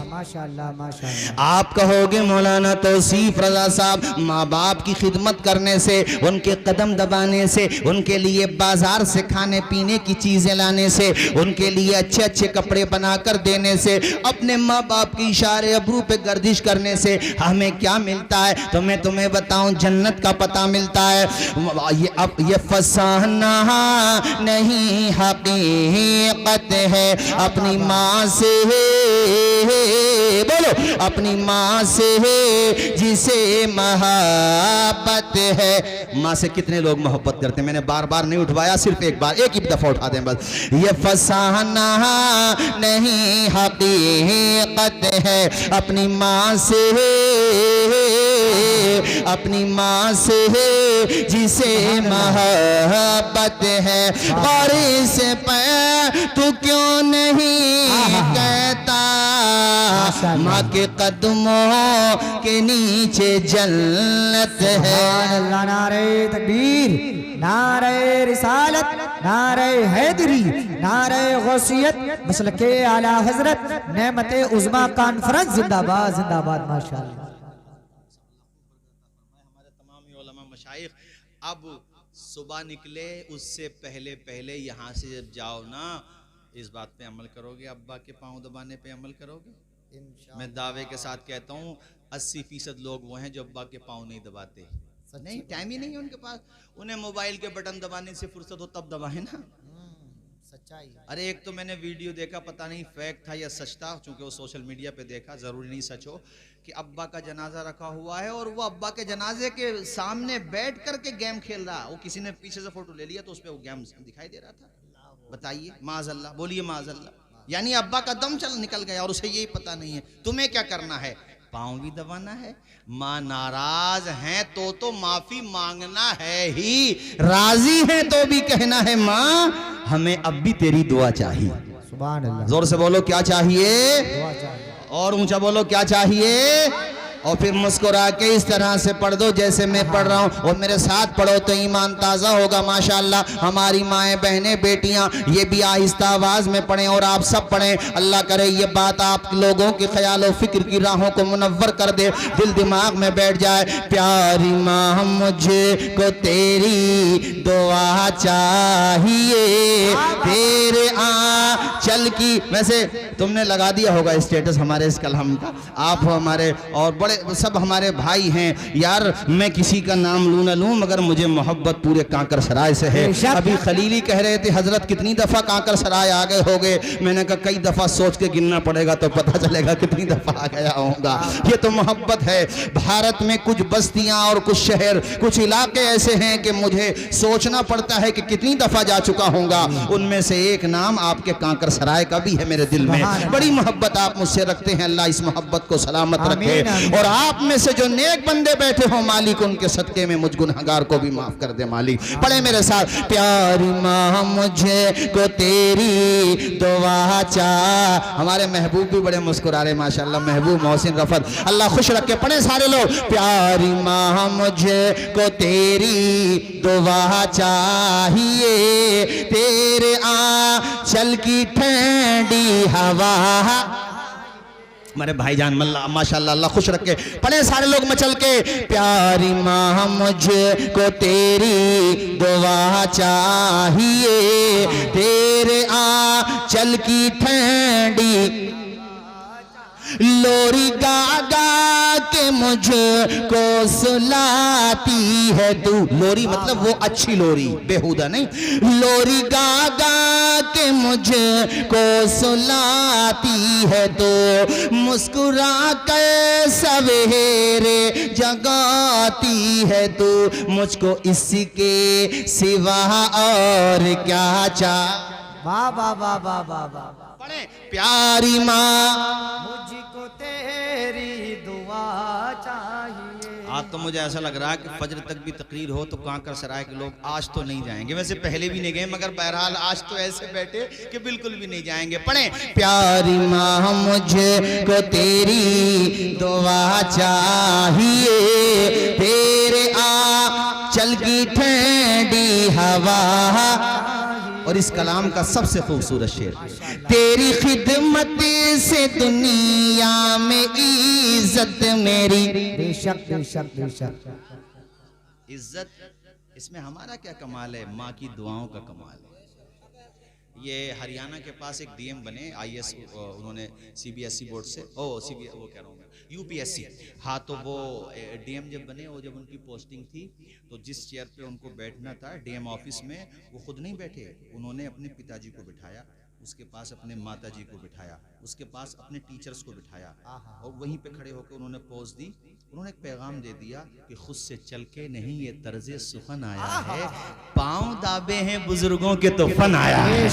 [SPEAKER 2] माशाअल्लाह माशाअल्लाह।
[SPEAKER 1] आप कहोगे मौलाना तौसीफ रजा साहब, माँ बाप की खिदमत करने से, उनके कदम दबाने से, उनके लिए बाजार से खाने पीने की चीजें लाने से, उनके लिए अच्छे अच्छे कपड़े बनाकर देने से, अपने माँ बाप की इशारे अबरू पे गर्दिश करने से हमें क्या मिलता है? तो मैं तुम्हें बताऊं, जन्नत का पता मिलता है। ये फसाना नहीं हकीकत है, अपनी माँ से बोलो, अपनी माँ से है जिसे मोहब्बत है। माँ से कितने लोग मोहब्बत करते हैं? मैंने बार बार नहीं उठवाया, सिर्फ एक बार, एक ही दफा उठा दें बस। ये फसाना नहीं हकीकत है, अपनी माँ से है, अपनी माँ से है जिसे मोहब्बत है। गौर से पर तू क्यों नहीं कहता, माँ के कदमों के नीचे जन्नत है।
[SPEAKER 2] नारे तकबीर, नारे रिसालत, नारे हैदरी, नारे गौसियत, मसलके आला हजरत नेमते उज़्मा कॉन्फ्रेंस जिंदाबाद जिंदाबाद माशाअल्लाह।
[SPEAKER 3] हमारे तमाम उलमा मशाइख अब सुबह निकले उससे पहले पहले यहाँ से जब जाओ ना, इस बात पे अमल करोगे, अब्बा के पाँव दबाने पे अमल करोगे? मैं दावे के साथ कहता हूँ 80% लोग वो हैं जो अब्बा के पाँव नहीं दबाते। नहीं, टाइम ही नहीं है उनके पास, उन्हें मोबाइल के बटन दबाने से फुर्सत हो तब दबाए ना।
[SPEAKER 2] सच्चाई।
[SPEAKER 3] अरे एक तो मैंने वीडियो देखा, पता नहीं फेक था या सच था, चूंकि वो सोशल मीडिया पे देखा, जरूरी नहीं सच हो, कि अब्बा का जनाजा रखा हुआ है और वो अब्बा के जनाजे के सामने बैठ करके गेम खेल रहा। वो किसी ने पीछे से फोटो ले लिया तो उस पर वो गेम दिखाई दे रहा था। बताइए माज़अल्लाह, बोलिए माज़अल्लाह। यानी अब्बा का दम चल निकल गया और उसे यही पता नहीं है। तुम्हें क्या करना है? पाँव भी दबाना है। माँ नाराज हैं तो माफी मांगना है ही, राजी है तो भी कहना है माँ हमें अब भी तेरी दुआ चाहिए।
[SPEAKER 2] सुभान अल्लाह।
[SPEAKER 1] जोर से बोलो क्या चाहिए?
[SPEAKER 2] दुआ चाहिए।
[SPEAKER 1] और ऊंचा बोलो क्या चाहिए? और फिर मुस्कुरा के इस तरह से पढ़ दो जैसे मैं पढ़ रहा हूँ, और मेरे साथ पढ़ो तो ईमान ताज़ा होगा। माशाअल्लाह हमारी माएँ बहनें बेटियाँ ये भी आहिस्ता आवाज़ में पढ़ें और आप सब पढ़ें। अल्लाह करे ये बात आप लोगों के ख्याल और फिक्र की राहों को मुनव्वर कर दे, दिल दिमाग में बैठ जाए। प्यारी माँ मुझे को तेरी दुआ चाहिए, तेरे आंचल की। वैसे तुमने लगा दिया होगा स्टेटस हमारे इस कलाम का, आप हमारे और बड़े सब हमारे भाई हैं यार। मैं किसी का नाम लूँ ना लूँ मगर मुझे मोहब्बत पूरे कांकर सराय से है। अभी खलीली कह रहे थे हजरत कितनी दफ़ा कांकर सराय आ गए होगे। मैंने कहा कई दफ़ा सोच के गिनना पड़ेगा तो पता चलेगा कितनी दफ़ा आ गया होगा। ये तो मोहब्बत है। भारत में कुछ बस्तियाँ और कुछ शहर, कुछ इलाके ऐसे हैं कि मुझे सोचना पड़ता है कि कितनी दफ़ा जा चुका होगा। उनमें से एक नाम आपके कांकर सराय का भी है मेरे दिल में। बड़ी मोहब्बत आप मुझसे रखते हैं, अल्लाह इस मोहब्बत को सलामत रखे। और आप में से जो नेक बंदे बैठे हो मालिक उनके सदके में मुझ गुनहगार को भी माफ कर दे मालिक। पढ़े मेरे साथ, प्यारी माँ मुझे को तेरी दुआ चाह। हमारे महबूब भी बड़े मुस्कुरा रहे माशाल्लाह, महबूब मोहसिन रफत, अल्लाह खुश रखे। पढ़े सारे लोग, प्यारी माँ मुझे को तेरी दुआ चाहिए, तेरे आंचल की ठंडी हवा। हमारे भाईजान मल्ला माशाल्लाह अल्लाह खुश रखे। पढ़े सारे लोग मचल के, प्यारी माँ मुझे को तेरी दुआ चाहिए, तेरे आंचल की ठंडी। लोरी गा गा के मुझको सुलाती है तू। लोरी मतलब वो अच्छी लोरी, बेहुदा नहीं। लोरी गा गा के मुझको सुलाती है तो, मुस्कुरा कर सवेरे जगाती है तो, मुझको इसके सिवा और क्या चाह।
[SPEAKER 2] वाह वाह वाह वाह वाह वाह।
[SPEAKER 1] पढ़े, प्यारी माँ
[SPEAKER 2] मुझको तेरी दुआ चाहिए।
[SPEAKER 3] आज तो मुझे ऐसा लग रहा है कि फजर तक भी तकरीर हो तो कांकर सराय के लोग आज तो नहीं जाएंगे। वैसे पहले भी नहीं गए मगर बहरहाल आज तो ऐसे बैठे कि बिल्कुल भी नहीं जाएंगे। पढ़े,
[SPEAKER 1] प्यारी माँ मुझे को तेरी दुआ चाहिए, तेरे आंचल की ठंडी हवा। और इस कलाम का सबसे खूबसूरत शेर, तेरी खिदमत से दुनिया में इज्जत मेरी।
[SPEAKER 2] बेशक बेशक बेशक।
[SPEAKER 3] इज्जत इसमें हमारा क्या कमाल है, माँ की दुआओं का कमाल है। ये हरियाणा के पास एक डीएम बने, आईएएस, उन्होंने सीबीएसई बोर्ड से वो कह रहा हूँ मैं यूपीएससी। हाँ, तो वो डीएम जब बने, वो जब उनकी पोस्टिंग थी तो जिस चेयर पे उनको बैठना था डीएम ऑफिस में, वो खुद नहीं बैठे, उन्होंने अपने पिताजी को बिठाया, उसके पास अपने माताजी को बिठाया, उसके पास अपने टीचर्स को बिठाया, और वहीं पे खड़े होकर उन्होंने पोज दी। उन्होंने एक पैगाम दे दिया कि खुद से चल के नहीं ये तर्जे सुखन आया है, पांव दाबे हैं बुजुर्गों के तो फन आया है।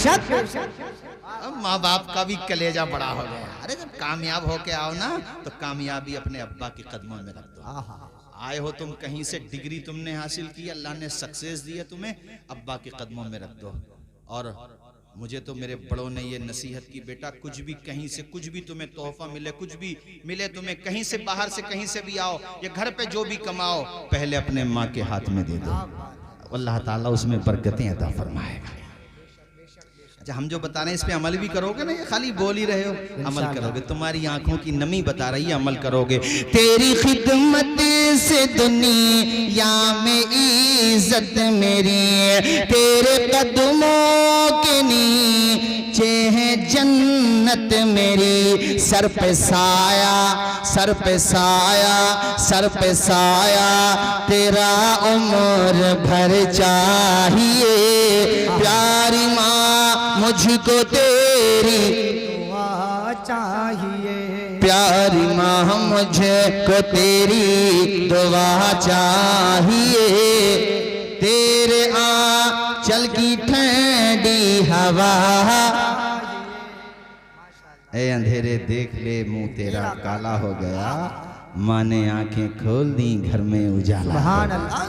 [SPEAKER 3] अब माँ बाप का भी कलेजा बड़ा हो गया। अरे जब कामयाब होके आओ ना तो कामयाबी अपने अब्बा के कदमों में रख दो। आए हो तुम कहीं से, डिग्री तुमने हासिल की, अल्लाह ने सक्सेस दी है तुम्हें, अब्बा के कदमों में रख दो। और मुझे तो मेरे बड़ों ने ये नसीहत की, बेटा कुछ भी कहीं से कुछ भी तुम्हें तोहफा मिले, कुछ भी मिले तुम्हें, कहीं से बाहर से कहीं से भी आओ, या घर पे जो भी कमाओ पहले अपने माँ के हाथ में दे दो, अल्लाह ताला उसमें बरकतें अता फरमाएगा। अच्छा, हम जो बता रहे हैं इस पे अमल भी करोगे ना, ये खाली बोल ही रहे हो? अमल करोगे, तुम्हारी आंखों की नमी बता रही है, अमल करोगे।
[SPEAKER 1] तेरी खिदमत से दुनिया में इज्जत मेरी, तेरे कदमों के नीचे है जन्नत मेरी। सर पे साया, सर पे साया, सर पे साया, तेरा उम्र भर चाहिए। प्यारी माँ मुझको तेरी
[SPEAKER 2] दुआ चाहिए,
[SPEAKER 1] प्यारी माँ मुझको तेरी दुआ चाहिए, तेरे आंचल की ठंडी हवा।
[SPEAKER 3] ए अंधेरे देख ले मुंह तेरा काला हो गया, माँ ने आंखें खोल दी घर में उजाला।
[SPEAKER 2] सुभान अल्लाह।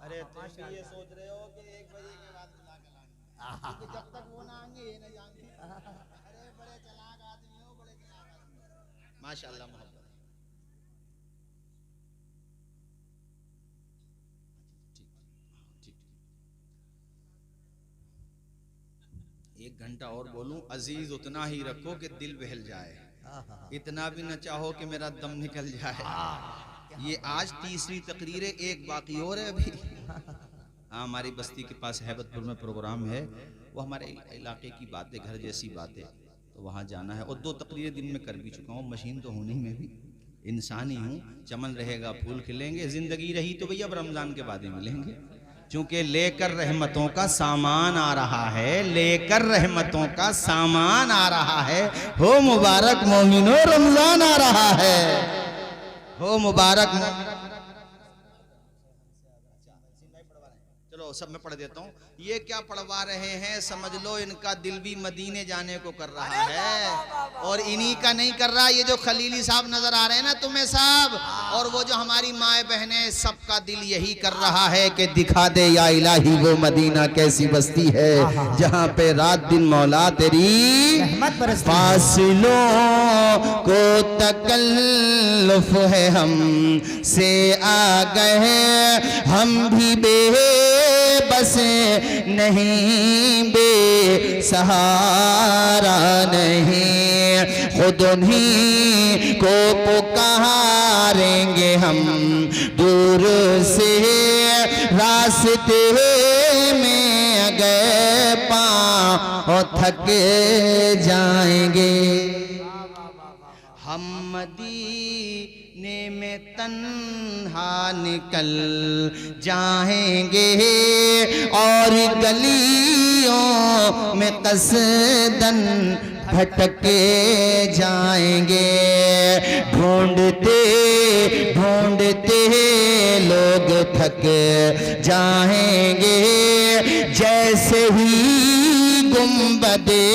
[SPEAKER 3] अरे तुम ये सोच रहे हो कि 1 बजे के बाद बुला कर लाएंगे, जब तक वो ना आएंगे ये नहीं जाएंगे। अरे बड़े चालाक आदमी हो, माशाअल्लाह मोहब्बत। एक घंटा और बोलूं, अजीज उतना ही रखो कि दिल बहल जाए, इतना भी न चाहो कि मेरा दम निकल जाए। ये आज तीसरी तकरीर है, एक बाकी और है अभी। हाँ, हमारी बस्ती के पास हैबतपुर में प्रोग्राम है, वो हमारे इलाके की बातें, घर जैसी बातें, तो वहाँ जाना है। और 2 तकरीरें दिन में कर भी चुका हूँ। मशीन तो हूँ नहीं, मैं भी इंसान ही हूँ। चमन रहेगा फूल खिलेंगे, जिंदगी रही तो भैया अब रमजान के बाद ही मिलेंगे। चूंकि लेकर रहमतों का सामान आ रहा है, लेकर रहमतों का सामान आ रहा है। हो मुबारक मोमिनो, रमजान आ रहा है। हो मुबारक। चलो सब मैं पढ़ देता हूँ। ये क्या पढ़वा रहे हैं, समझ लो इनका दिल भी मदीने जाने को कर रहा है, और इन्हीं का नहीं कर रहा। ये जो खलीली साहब नजर आ रहे हैं ना तुम्हें साहब, और वो जो हमारी माए बहनें, सबका दिल यही कर रहा है कि दिखा दे या इलाही वो मदीना कैसी बस्ती है जहाँ पे रात दिन मौला तेरी फासिलों को तकल्लुफ है, हम से आ गए हम भी बेबस नहीं, बेसहारा नहीं, खुद उन्हीं को पुकारेंगे हम, दूर से रास्ते में अगर पाँव थक जाएंगे। हम मदीने में तन्हा निकल जाएंगे और गलियों में कसदन भटके जाएंगे। ढूंढते ढूंढते लोग थक जाएंगे, जैसे ही गुंबदे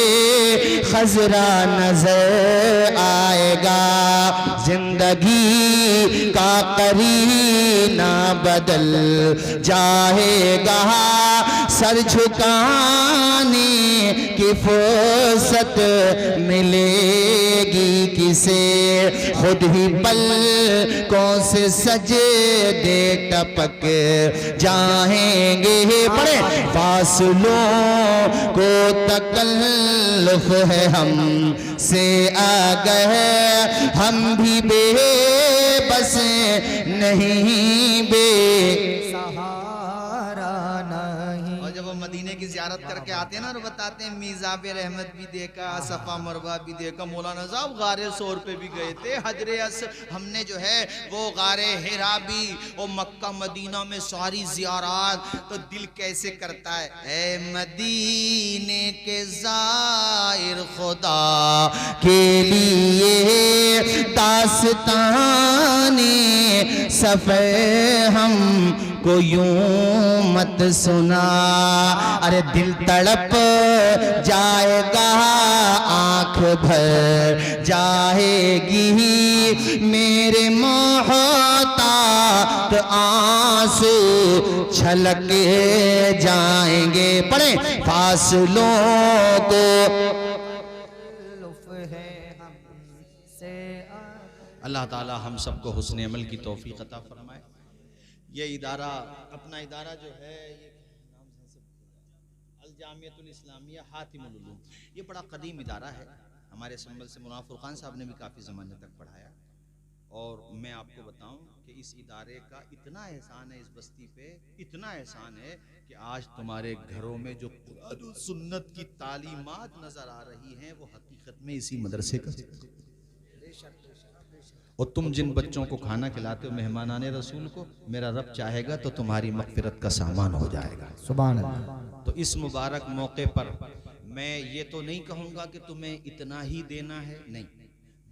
[SPEAKER 3] खजरा नजर आएगा, जिंदगी का करीना बदल जाएगा। सर झुकाने की फुर्सत मिलेगी किसे, खुद ही पलकों से सजदे टपक जाएंगे। बड़े फासलों को तकल्लुफ है, हम से आ गए हम भी बेबस नहीं, बेसहारा नहीं। और जब वो मदीने की ज़ियारत करके आते हैं ना, और बताते हैं मीज़ाब रहमत भी देखा, सफ़ा मरवा भी देखा, मौलाना साहब गारे सौर पे भी गए थे, हजरे हमने जो है वो गारे हिरा भी, और मक्का मदीना में सारी ज़ियारत। तो दिल कैसे करता है, ऐ मदीने के ज़ाहिर खुदा के लिए दास्ताने सफ़र हम को यूं मत सुना। अरे दिल तड़प जाएगा, आंख भर जाएगी, मेरे मोहतात आंसू छलक जाएंगे। पढ़े फासलों को अल्लाह ताला हम सबको हुस्न अमल की तौफीक अता फरमाए। ये इदारा, अपना इदारा जो है, ये अल जामियतुल इस्लामिया हातिमुल उलूम, ये बड़ा कदीम इदारा है। हमारे संबल से मौलाना फुरकान साहब ने भी काफ़ी ज़माने तक पढ़ाया। और मैं आपको बताऊं कि इस इदारे का इतना एहसान है इस बस्ती पे, इतना एहसान है कि आज तुम्हारे घरों में जो कुरान और सुन्नत की तालीमात नज़र आ रही हैं, वो हकीकत में इसी मदरसे का। और तुम जिन बच्चों को खाना खिलाते हो मेहमानाने रसूल को, मेरा रब चाहेगा तो तुम्हारी मग़फ़िरत का सामान हो जाएगा। सुभान अल्लाह। तो इस मुबारक मौके पर मैं ये तो नहीं कहूँगा कि तुम्हें इतना ही देना है, नहीं,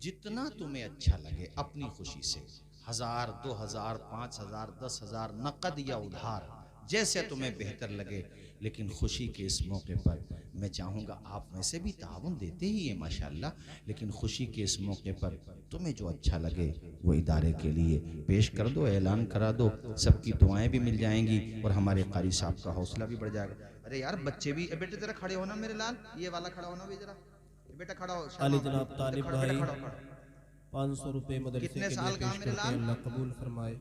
[SPEAKER 3] जितना तुम्हें अच्छा लगे अपनी खुशी से, 1000, 2000, 5000, 10,000 नकद या उधार, जैसे तुम्हें बेहतर लगे। लेकिन खुशी के इस मौके पर मैं चाहूँगा, आप वैसे भी ताउन देते ही हैं माशाल्लाह, लेकिन खुशी के इस मौके पर तुम्हें जो अच्छा लगे वो इदारे के लिए पेश कर दो, ऐलान करा दो, सबकी दुआएं भी मिल जाएंगी और हमारे कारी साहब का हौसला भी बढ़ जाएगा। अरे यार बच्चे भी, बेटे जरा खड़े हो ना मेरे लाल, ये वाला खड़ा होना भी जरा, बेटा खड़ा हो।
[SPEAKER 4] अली जनाब तालिब भाई 500 रुपए मदरसे
[SPEAKER 3] कितने
[SPEAKER 4] के
[SPEAKER 3] साल
[SPEAKER 4] लिए
[SPEAKER 3] का
[SPEAKER 4] पेश
[SPEAKER 3] मेरे
[SPEAKER 4] करते हैं,
[SPEAKER 3] लाल?
[SPEAKER 4] अल्लाह कबूल फरमाए।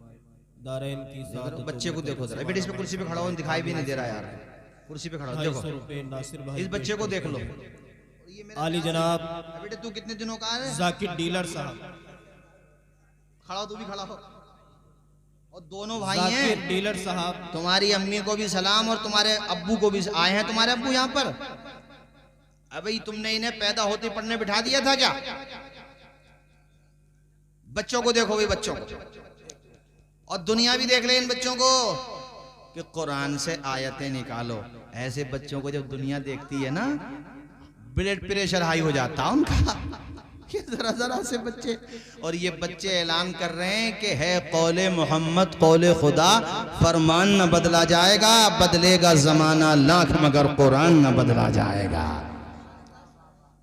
[SPEAKER 4] दारैन की सादत
[SPEAKER 3] बच्चे को देखो जरा बेटे, इस पे कुर्सी पे खड़ा हो, दिखाई भी नहीं दे रहा यार, कुर्सी पे खड़ा हो,
[SPEAKER 4] 250
[SPEAKER 3] देखो
[SPEAKER 4] रुपए नासिर भाई
[SPEAKER 3] इस बच्चे को देख लो।
[SPEAKER 4] आली जनाब
[SPEAKER 3] बेटे तू कितने दिनों का है?
[SPEAKER 4] जाकिर डीलर साहब,
[SPEAKER 3] खड़ा हो, तू भी खड़ा हो। और दोनों भाई
[SPEAKER 4] जाकिर
[SPEAKER 3] हैं,
[SPEAKER 4] डीलर साहब,
[SPEAKER 3] तुम्हारी अम्मी को भी सलाम और तुम्हारे अब्बू को भी। आए हैं तुम्हारे अब्बू यहाँ पर? अबे तुमने इन्हें पैदा होते पढ़ने बिठा दिया था क्या? बच्चों को देखो भाई, बच्चों को, और दुनिया भी देख ले इन बच्चों को कि कुरान से आयतें निकालो। ऐसे बच्चों को जब दुनिया देखती है ना, ब्लड प्रेशर हाई हो जाता उनका। ये जरा जरा से बच्चे, और ये बच्चे ऐलान कर रहे हैं कि है कौले मोहम्मद कौले खुदा, फरमान न बदला जाएगा, बदलेगा जमाना लाख मगर कुरान न बदला जाएगा।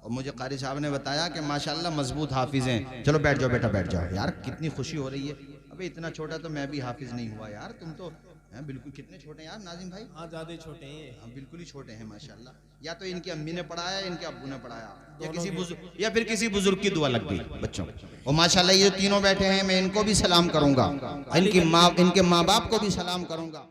[SPEAKER 3] और मुझे कारी साहब ने बताया कि माशाल्लाह मजबूत हाफिज हैं। चलो बैठ जाओ बेटा, बैठ जाओ यार, कितनी खुशी हो रही है। अबे इतना छोटा तो मैं भी हाफिज नहीं हुआ यार, तुम तो हैं बिल्कुल। कितने छोटे हैं यार नाजिम भाई?
[SPEAKER 4] हाँ ज्यादा छोटे हैं,
[SPEAKER 3] हाँ बिल्कुल ही छोटे हैं माशाल्लाह। या तो इनकी अम्मी ने पढ़ाया, इनके अब्बू ने पढ़ाया, या किसी बुजुर्ग, या फिर किसी बुजुर्ग की दुआ लग गई बच्चों को। और माशाल्लाह ये तीनों बैठे हैं, मैं इनको भी सलाम करूंगा, इनकी माँ, इनके माँ बाप को भी सलाम करूंगा।